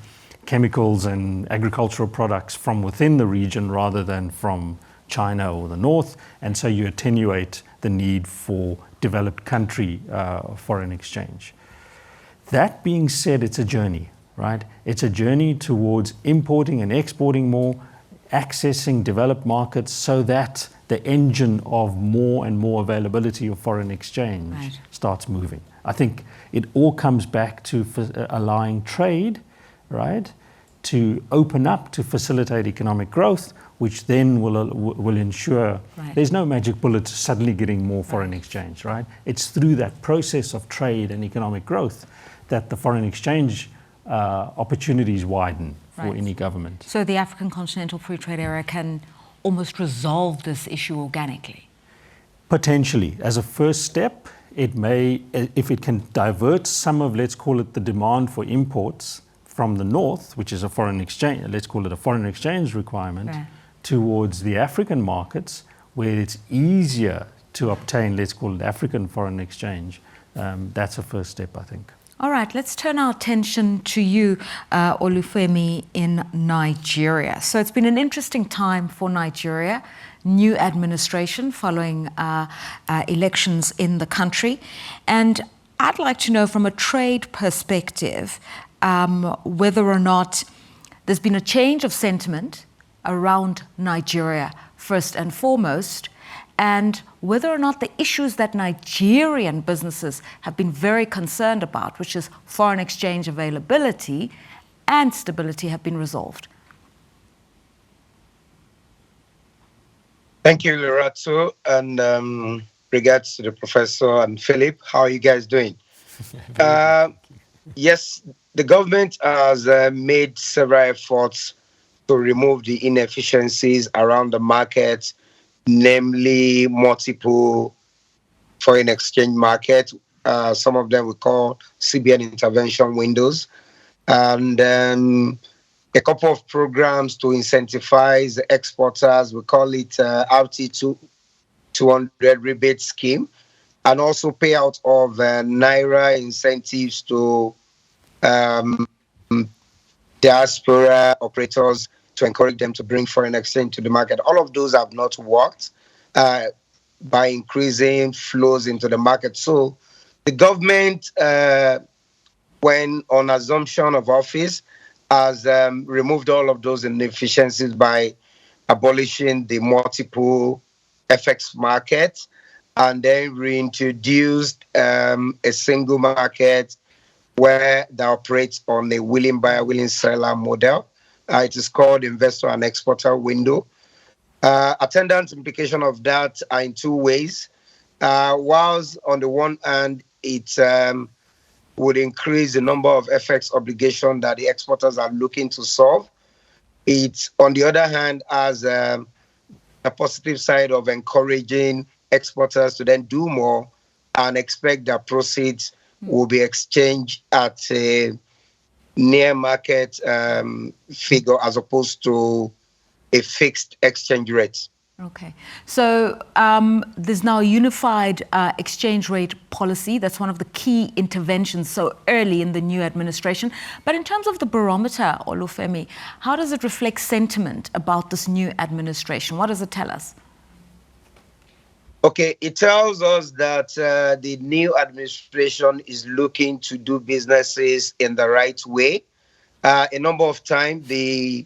chemicals and agricultural products from within the region rather than from China or the north, and so you attenuate the need for developed country foreign exchange. That being said, it's a journey, right? It's a journey towards importing and exporting more, accessing developed markets so that the engine of more and more availability of foreign exchange starts moving. I think it all comes back to allowing trade, right, to open up to facilitate economic growth, which then will ensure there's no magic bullet to suddenly getting more foreign exchange, right? It's through that process of trade and economic growth that the foreign exchange opportunities widen for any government. So the African Continental Free Trade Area can almost resolve this issue organically? Potentially. As a first step, it may, if it can divert some of, let's call it, the demand for imports from the north, which is a foreign exchange, let's call it a foreign exchange requirement, Right. towards the African markets where it's easier to obtain, let's call it African foreign exchange. That's a first step, I think. All right, let's turn our attention to you, Olufemi, in Nigeria. So it's been an interesting time for Nigeria. New administration following elections in the country. And I'd like to know from a trade perspective whether or not there's been a change of sentiment around Nigeria, first and foremost, and whether or not the issues that Nigerian businesses have been very concerned about, which is foreign exchange availability and stability, have been resolved. Thank you, Lorato, and regards to the professor and Philip. How are you guys doing? Yes, the government has made several efforts to remove the inefficiencies around the market, namely multiple foreign exchange market. Some of them we call CBN intervention windows, and a couple of programs to incentivize exporters. We call it RT 200 rebate scheme, and also payout of Naira incentives to diaspora operators to encourage them to bring foreign exchange to the market. All of those have not worked by increasing flows into the market. So the government, when on assumption of office, has removed all of those inefficiencies by abolishing the multiple FX market, and then reintroduced a single market where they operate on a willing buyer, willing seller model. It is called investor and exporter window. Attendant implication of that are in two ways. Whilst on the one hand, it would increase the number of FX obligations that the exporters are looking to solve, it, on the other hand, has a positive side of encouraging exporters to then do more and expect that proceeds will be exchanged at a near market figure as opposed to a fixed exchange rate. Okay, so there's now a unified exchange rate policy. That's one of the key interventions so early in the new administration. But in terms of the barometer, Olufemi, how does it reflect sentiment about this new administration? What does it tell us? Okay, it tells us that the new administration is looking to do businesses in the right way. A number of times, the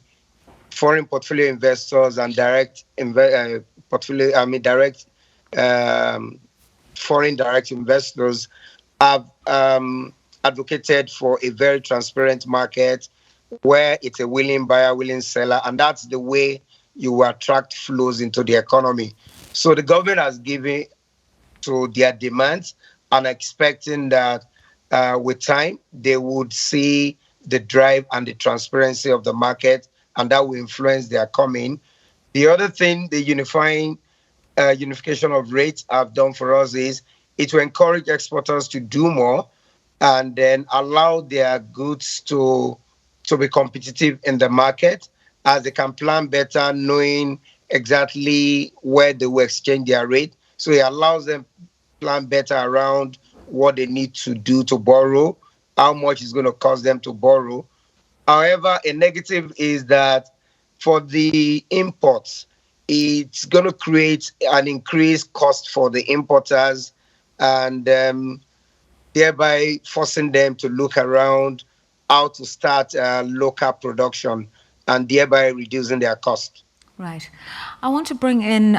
foreign portfolio investors and foreign direct investors have advocated for a very transparent market where it's a willing buyer, willing seller, and that's the way you attract flows into the economy. So the government has given to their demands and expecting that with time, they would see the drive and the transparency of the market, and that will influence their coming. The other thing, the unification of rates have done for us is it will encourage exporters to do more and then allow their goods to be competitive in the market, as they can plan better, knowing exactly where they will exchange their rate. So it allows them to plan better around what they need to do to borrow, how much it's going to cost them to borrow. However, a negative is that for the imports, it's going to create an increased cost for the importers and thereby forcing them to look around how to start local production and thereby reducing their cost. Right. I want to bring in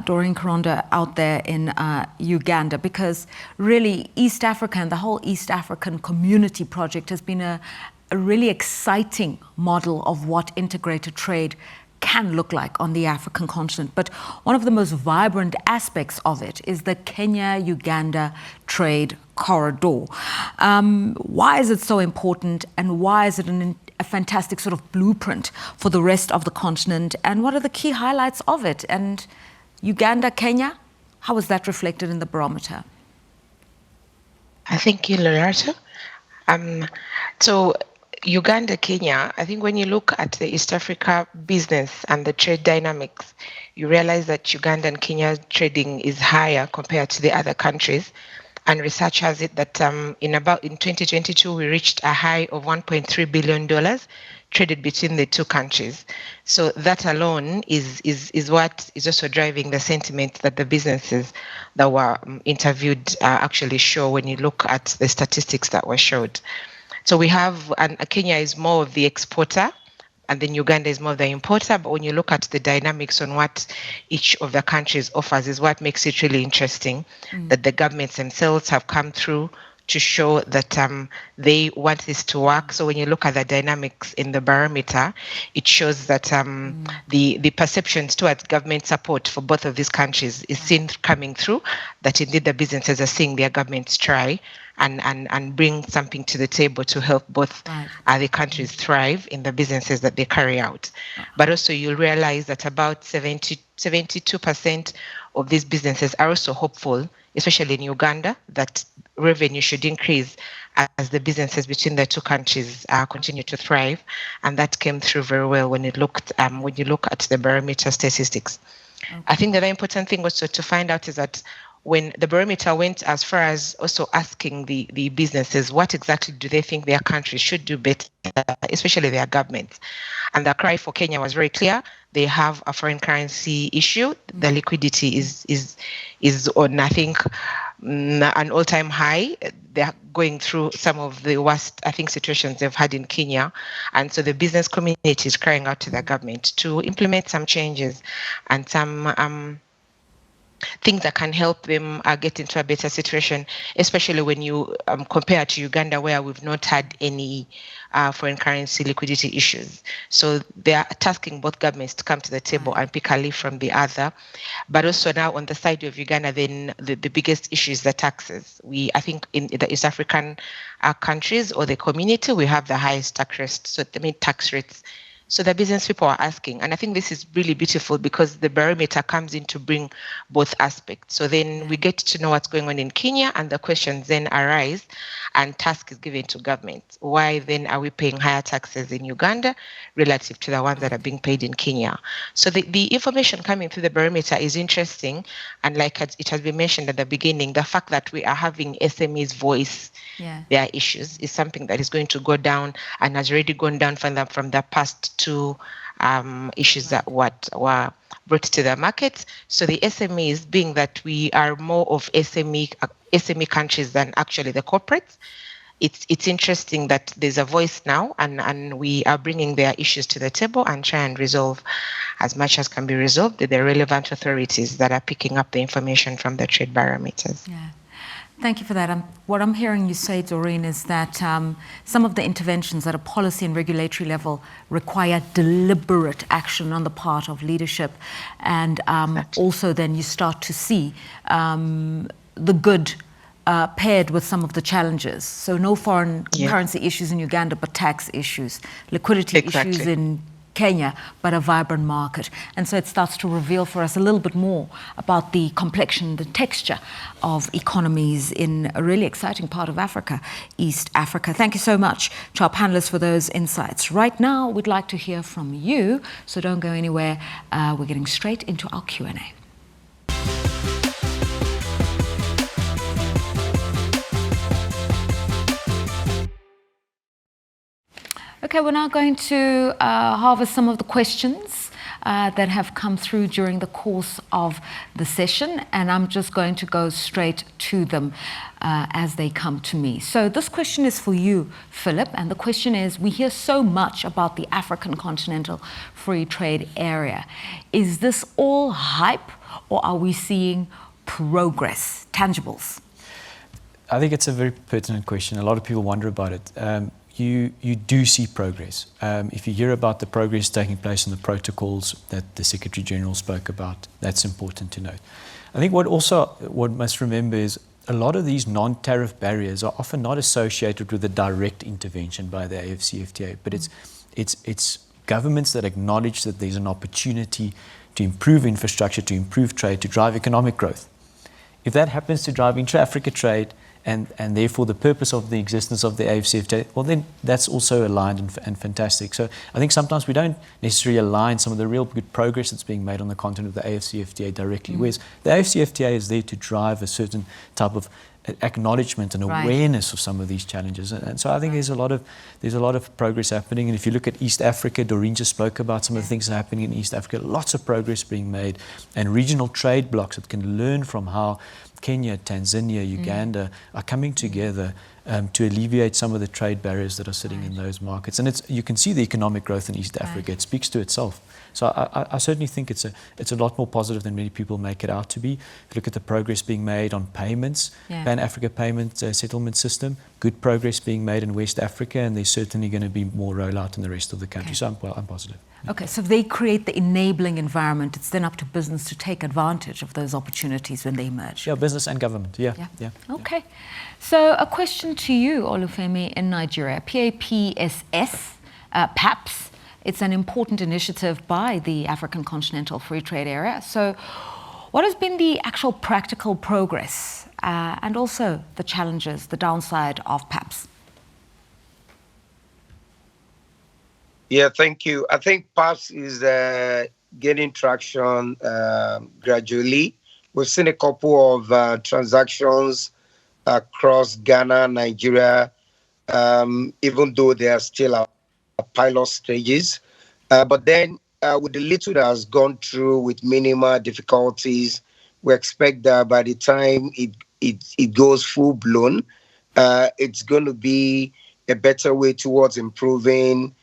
Doreen Karonda out there in Uganda, because really East Africa and the whole East African Community Project has been a really exciting model of what integrated trade can look like on the African continent. But one of the most vibrant aspects of it is the Kenya-Uganda trade corridor. Why is it so important, and why is it a fantastic sort of blueprint for the rest of the continent, and what are the key highlights of it? And Uganda, Kenya, how is that reflected in the barometer? Thank you, Lorato. So Uganda, Kenya, I think when you look at the East Africa business and the trade dynamics, you realize that Uganda and Kenya trading is higher compared to the other countries. And research has it that in 2022, we reached a high of $1.3 billion traded between the two countries. So that alone is what is also driving the sentiment that the businesses that were interviewed actually show when you look at the statistics that were showed. So we have, and Kenya is more of the exporter, and then Uganda is more of the importer. But when you look at the dynamics on what each of the countries offers is what makes it really interesting, that the governments themselves have come through to show that they want this to work. So when you look at the dynamics in the barometer, it shows that the perceptions towards government support for both of these countries is seen coming through, that indeed the businesses are seeing their governments try and bring something to the table to help both the countries thrive in the businesses that they carry out. But also you'll realize that about 72% of these businesses are also hopeful, especially in Uganda, that revenue should increase as the businesses between the two countries continue to thrive. And that came through very well when you look at the barometer statistics. Okay. I think the very important thing also to find out is that when the barometer went as far as also asking the businesses what exactly do they think their country should do better, especially their governments. And the cry for Kenya was very clear. They have a foreign currency issue. The liquidity is on, I think, an all-time high. They're going through some of the worst, I think, situations they've had in Kenya. And so the business community is crying out to the government to implement some changes and some things that can help them get into a better situation, especially when you compare to Uganda, where we've not had any foreign currency liquidity issues. So they are tasking both governments to come to the table and pick a leaf from the other. But also now on the side of Uganda, then the biggest issue is the taxes. I think in the East African countries or the community, we have the highest tax rates. So the business people are asking, and I think this is really beautiful because the barometer comes in to bring both aspects. So then we get to know what's going on in Kenya, and the questions then arise, and task is given to government. Why then are we paying higher taxes in Uganda relative to the ones that are being paid in Kenya? So the information coming through the barometer is interesting, and like it has been mentioned at the beginning, the fact that we are having SMEs voice their issues is something that is going to go down and has already gone down from the past two issues that were brought to the market. So the SMEs, being that we are more of SME countries than actually the corporates, it's interesting that there's a voice now, and we are bringing their issues to the table and try and resolve as much as can be resolved with the relevant authorities that are picking up the information from the trade barometers. Yeah. Thank you for that. What I'm hearing you say, Doreen, is that some of the interventions at a policy and regulatory level require deliberate action on the part of leadership. And also then you start to see the good paired with some of the challenges. So no foreign currency issues in Uganda, but tax issues, liquidity issues in Kenya, but a vibrant market. And so it starts to reveal for us a little bit more about the complexion, the texture of economies in a really exciting part of Africa, East Africa. Thank you so much to our panelists for those insights. Right now, we'd like to hear from you, so don't go anywhere. We're getting straight into our Q&A. Okay, we're now going to harvest some of the questions that have come through during the course of the session, and I'm just going to go straight to them as they come to me. So this question is for you, Philip, and the question is, we hear so much about the African Continental Free Trade Area. Is this all hype, or are we seeing progress, tangibles? I think it's a very pertinent question. A lot of people wonder about it. You do see progress. If you hear about the progress taking place in the protocols that the Secretary General spoke about, that's important to note. I think what must remember is a lot of these non-tariff barriers are often not associated with a direct intervention by the AfCFTA, but it's governments that acknowledge that there's an opportunity to improve infrastructure, to improve trade, to drive economic growth. If that happens to drive intra-Africa trade and therefore the purpose of the existence of the AFCFTA, well then that's also aligned and fantastic. So I think sometimes we don't necessarily align some of the real good progress that's being made on the content of the AFCFTA directly, whereas the AFCFTA is there to drive a certain type of acknowledgement and awareness of some of these challenges, and so I think there's a lot of progress happening. And if you look at East Africa, Doreen just spoke about some of the things that are happening in East Africa. Lots of progress being made, and regional trade blocks that can learn from how Kenya, Tanzania, Uganda are coming together to alleviate some of the trade barriers that are sitting in those markets. And you can see the economic growth in East Africa. It speaks to itself. So I certainly think it's a lot more positive than many people make it out to be. If you look at the progress being made on payments, Pan-Africa payment settlement system, good progress being made in West Africa, and there's certainly going to be more rollout in the rest of the country. So I'm positive. Okay, so if they create the enabling environment, it's then up to business to take advantage of those opportunities when they emerge. Yeah, business and government, yeah. Okay, so a question to you, Olufemi, in Nigeria. PAPSS, PAPS, it's an important initiative by the African Continental Free Trade Area. So what has been the actual practical progress and also the challenges, the downside of PAPS? Yeah, thank you. I think PAPS is gaining traction gradually. We've seen a couple of transactions across Ghana, Nigeria, even though they are still at pilot stages. But then with the little that has gone through with minimal difficulties, we expect that by the time it goes full blown, it's going to be a better way towards improving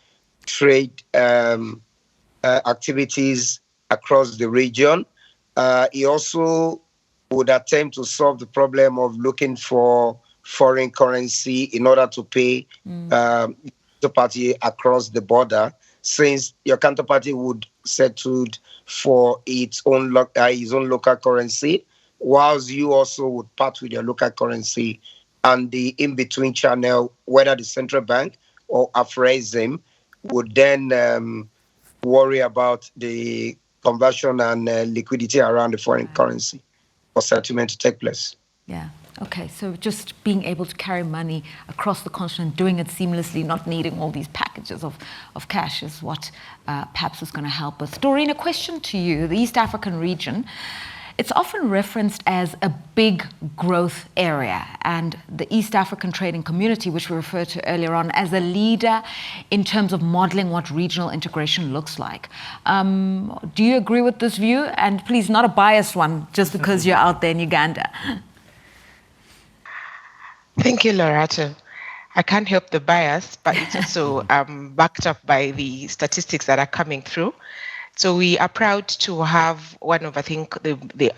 trade activities across the region. He also would attempt to solve the problem of looking for foreign currency in order to pay the party across the border, since your counterparty would settle for its own his own local currency, whilst you also would part with your local currency, and the in-between channel, whether the central bank or Afrexim, would then worry about the conversion and liquidity around the foreign currency for settlement to take place. Yeah. Okay. So just being able to carry money across the continent, doing it seamlessly, not needing all these packages of cash is what PAPS is going to help with. Doreen, a question to you. The East African region, it's often referenced as a big growth area, and the East African trading community, which we referred to earlier on, as a leader in terms of modeling what regional integration looks like. Do you agree with this view? And please, not a biased one, just because you're out there in Uganda. Thank you, Lorato. I can't help the bias, but it's also backed up by the statistics that are coming through. So we are proud to have one of, I think,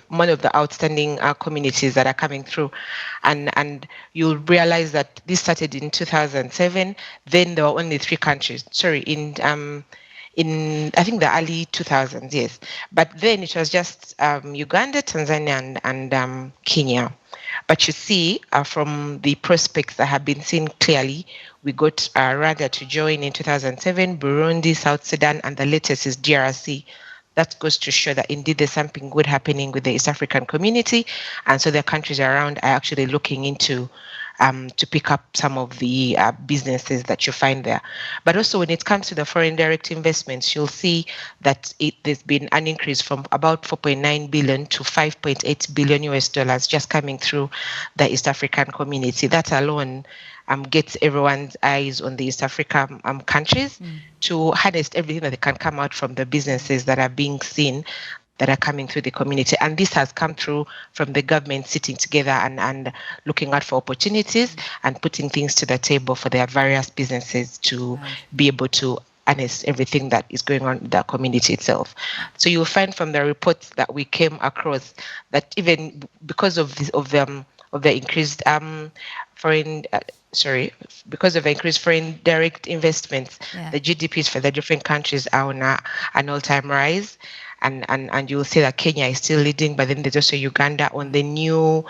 one of the outstanding communities that are coming through, and you'll realize that this started in 2007. Then there were only 3 countries. Sorry, in I think the early 2000s, yes. But then it was just Uganda, Tanzania, and Kenya. But you see, from the prospects that have been seen clearly, we got Rwanda to join in 2007, Burundi, South Sudan, and the latest is DRC. That goes to show that indeed there's something good happening with the East African community. And so the countries around are actually looking into to pick up some of the businesses that you find there. But also when it comes to the foreign direct investments, you'll see that there's been an increase from about 4.9 billion to 5.8 billion US dollars just coming through the East African community. That alone gets everyone's eyes on the East African countries to harness everything that can come out from the businesses that are being seen that are coming through the community. And this has come through from the government sitting together and looking out for opportunities and putting things to the table for their various businesses to be able to harness everything that is going on in the community itself. So you'll find from the reports that we came across that even because of the increased because of increased foreign direct investments, the GDPs for the different countries are on an all-time rise. and you'll see that Kenya is still leading, but then there's also Uganda. On the new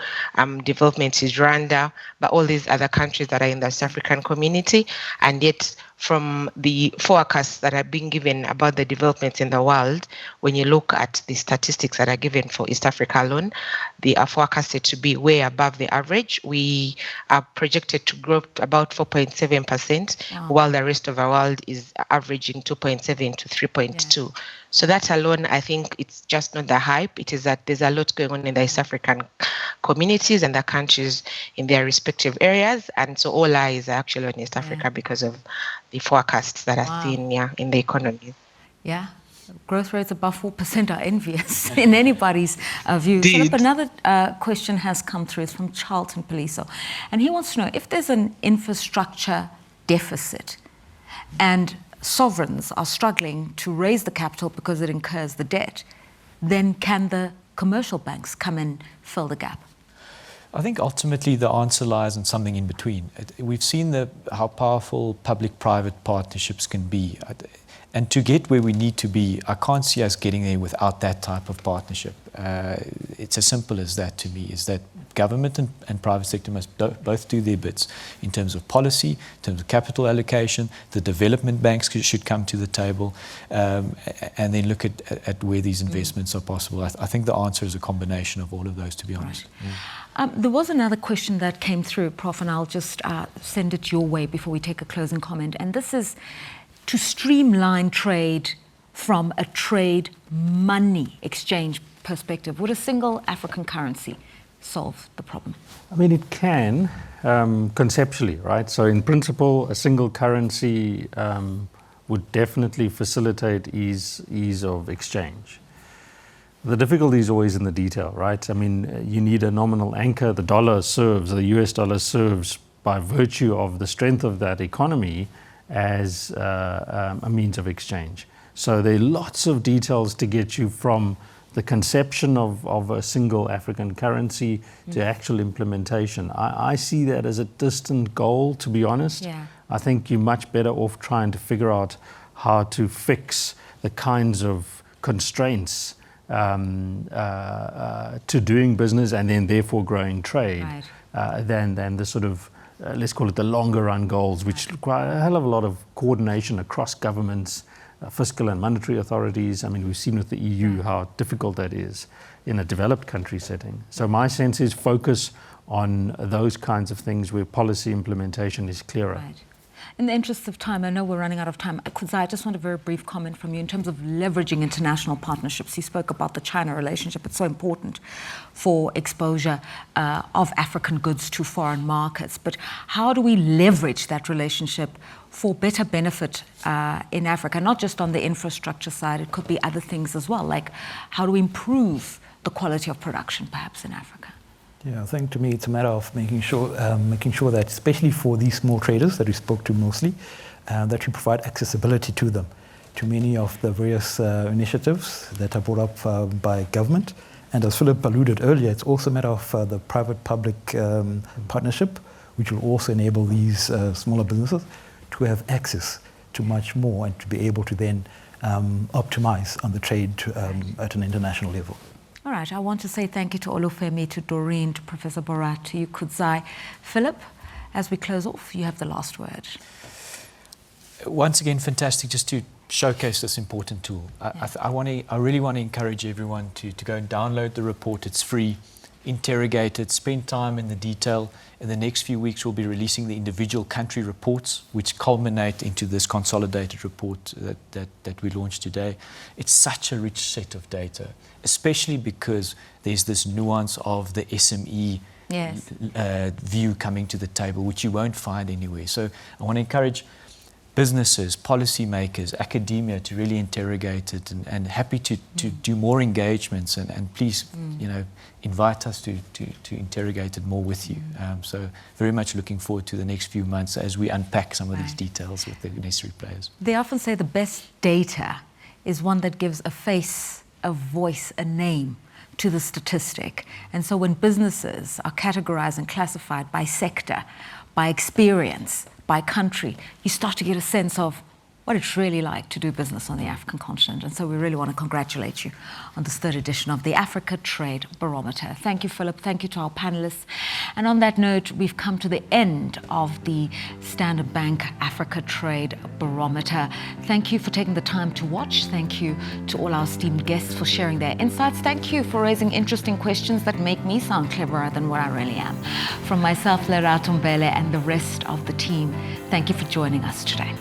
developments is Rwanda, but all these other countries that are in the East African community. And yet, from the forecasts that are being given about the developments in the world, when you look at the statistics that are given for East Africa alone, they are forecasted to be way above the average. We are projected to grow about 4.7%, while the rest of the world is averaging 2.7 to 3.2. Yeah. So that alone, I think it's just not the hype. It is that there's a lot going on in the East African communities and the countries in their respective areas. And so all eyes are actually on East Africa because of the forecasts that are seen in the economy. Yeah. Growth rates above 4% are envious in anybody's view. Philip, another question has come through. It's from Charlton Paliso. And he wants to know, if there's an infrastructure deficit and sovereigns are struggling to raise the capital because it incurs the debt, then can the commercial banks come and fill the gap? I think ultimately the answer lies in something in between. We've seen how powerful public-private partnerships can be. And to get where we need to be, I can't see us getting there without that type of partnership. It's as simple as that to me, is that government and private sector must both do their bits in terms of policy, in terms of capital allocation. The development banks should come to the table and then look at where these investments are possible. I think the answer is a combination of all of those, to be honest. Right. There was another question that came through, Prof, and I'll just send it your way before we take a closing comment. And this is to streamline trade from a trade money exchange perspective. Would a single African currency solve the problem? I mean, it can, conceptually, right? So in principle, a single currency would definitely facilitate ease of exchange. The difficulty is always in the detail, right? I mean, you need a nominal anchor. The US dollar serves by virtue of the strength of that economy as a means of exchange. So there are lots of details to get you from the conception of a single African currency to actual implementation. I see that as a distant goal, to be honest. Yeah. I think you're much better off trying to figure out how to fix the kinds of constraints to doing business and then therefore growing trade than the sort of let's call it the longer run goals, which require a hell of a lot of coordination across governments, fiscal and monetary authorities. I mean, we've seen with the EU how difficult that is in a developed country setting. So my sense is focus on those kinds of things where policy implementation is clearer. Right. In the interest of time, I know we're running out of time. I just want a very brief comment from you in terms of leveraging international partnerships. You spoke about the China relationship. It's so important for exposure of African goods to foreign markets. But how do we leverage that relationship for better benefit in Africa, not just on the infrastructure side? It could be other things as well, like how do we improve the quality of production perhaps in Africa? Yeah, I think to me it's a matter of making sure that, especially for these small traders that we spoke to mostly, that we provide accessibility to them, to many of the various initiatives that are brought up by government. And as Philip alluded earlier, it's also a matter of the private-public partnership, which will also enable these smaller businesses to have access to much more and to be able to then optimize on the trade at an international level. All right, I want to say thank you to Olufemi, to Doreen, to Professor Borat, to you, Kudzai. Philip, as we close off, you have the last word. Once again, fantastic just to showcase this important tool. I really want to encourage everyone to go and download the report. It's free. Interrogate it, spend time in the detail. In the next few weeks, we'll be releasing the individual country reports, which culminate into this consolidated report that we launched today. It's such a rich set of data, especially because there's this nuance of the SME view coming to the table, which you won't find anywhere. So I want to encourage businesses, policymakers, academia to really interrogate it, and happy to do more engagements and please invite us to interrogate it more with you. So very much looking forward to the next few months as we unpack some of these details with the necessary players. They often say the best data is one that gives a face, a voice, a name to the statistic. And so when businesses are categorized and classified by sector, by experience, by country, you start to get a sense of what it's really like to do business on the African continent. And so we really want to congratulate you on this third edition of the Africa Trade Barometer. Thank you, Philip. Thank you to our panelists. And on that note, we've come to the end of the Standard Bank Africa Trade Barometer. Thank you for taking the time to watch. Thank you to all our esteemed guests for sharing their insights. Thank you for raising interesting questions that make me sound cleverer than what I really am. From myself, Lerato Mbele, and the rest of the team, thank you for joining us today.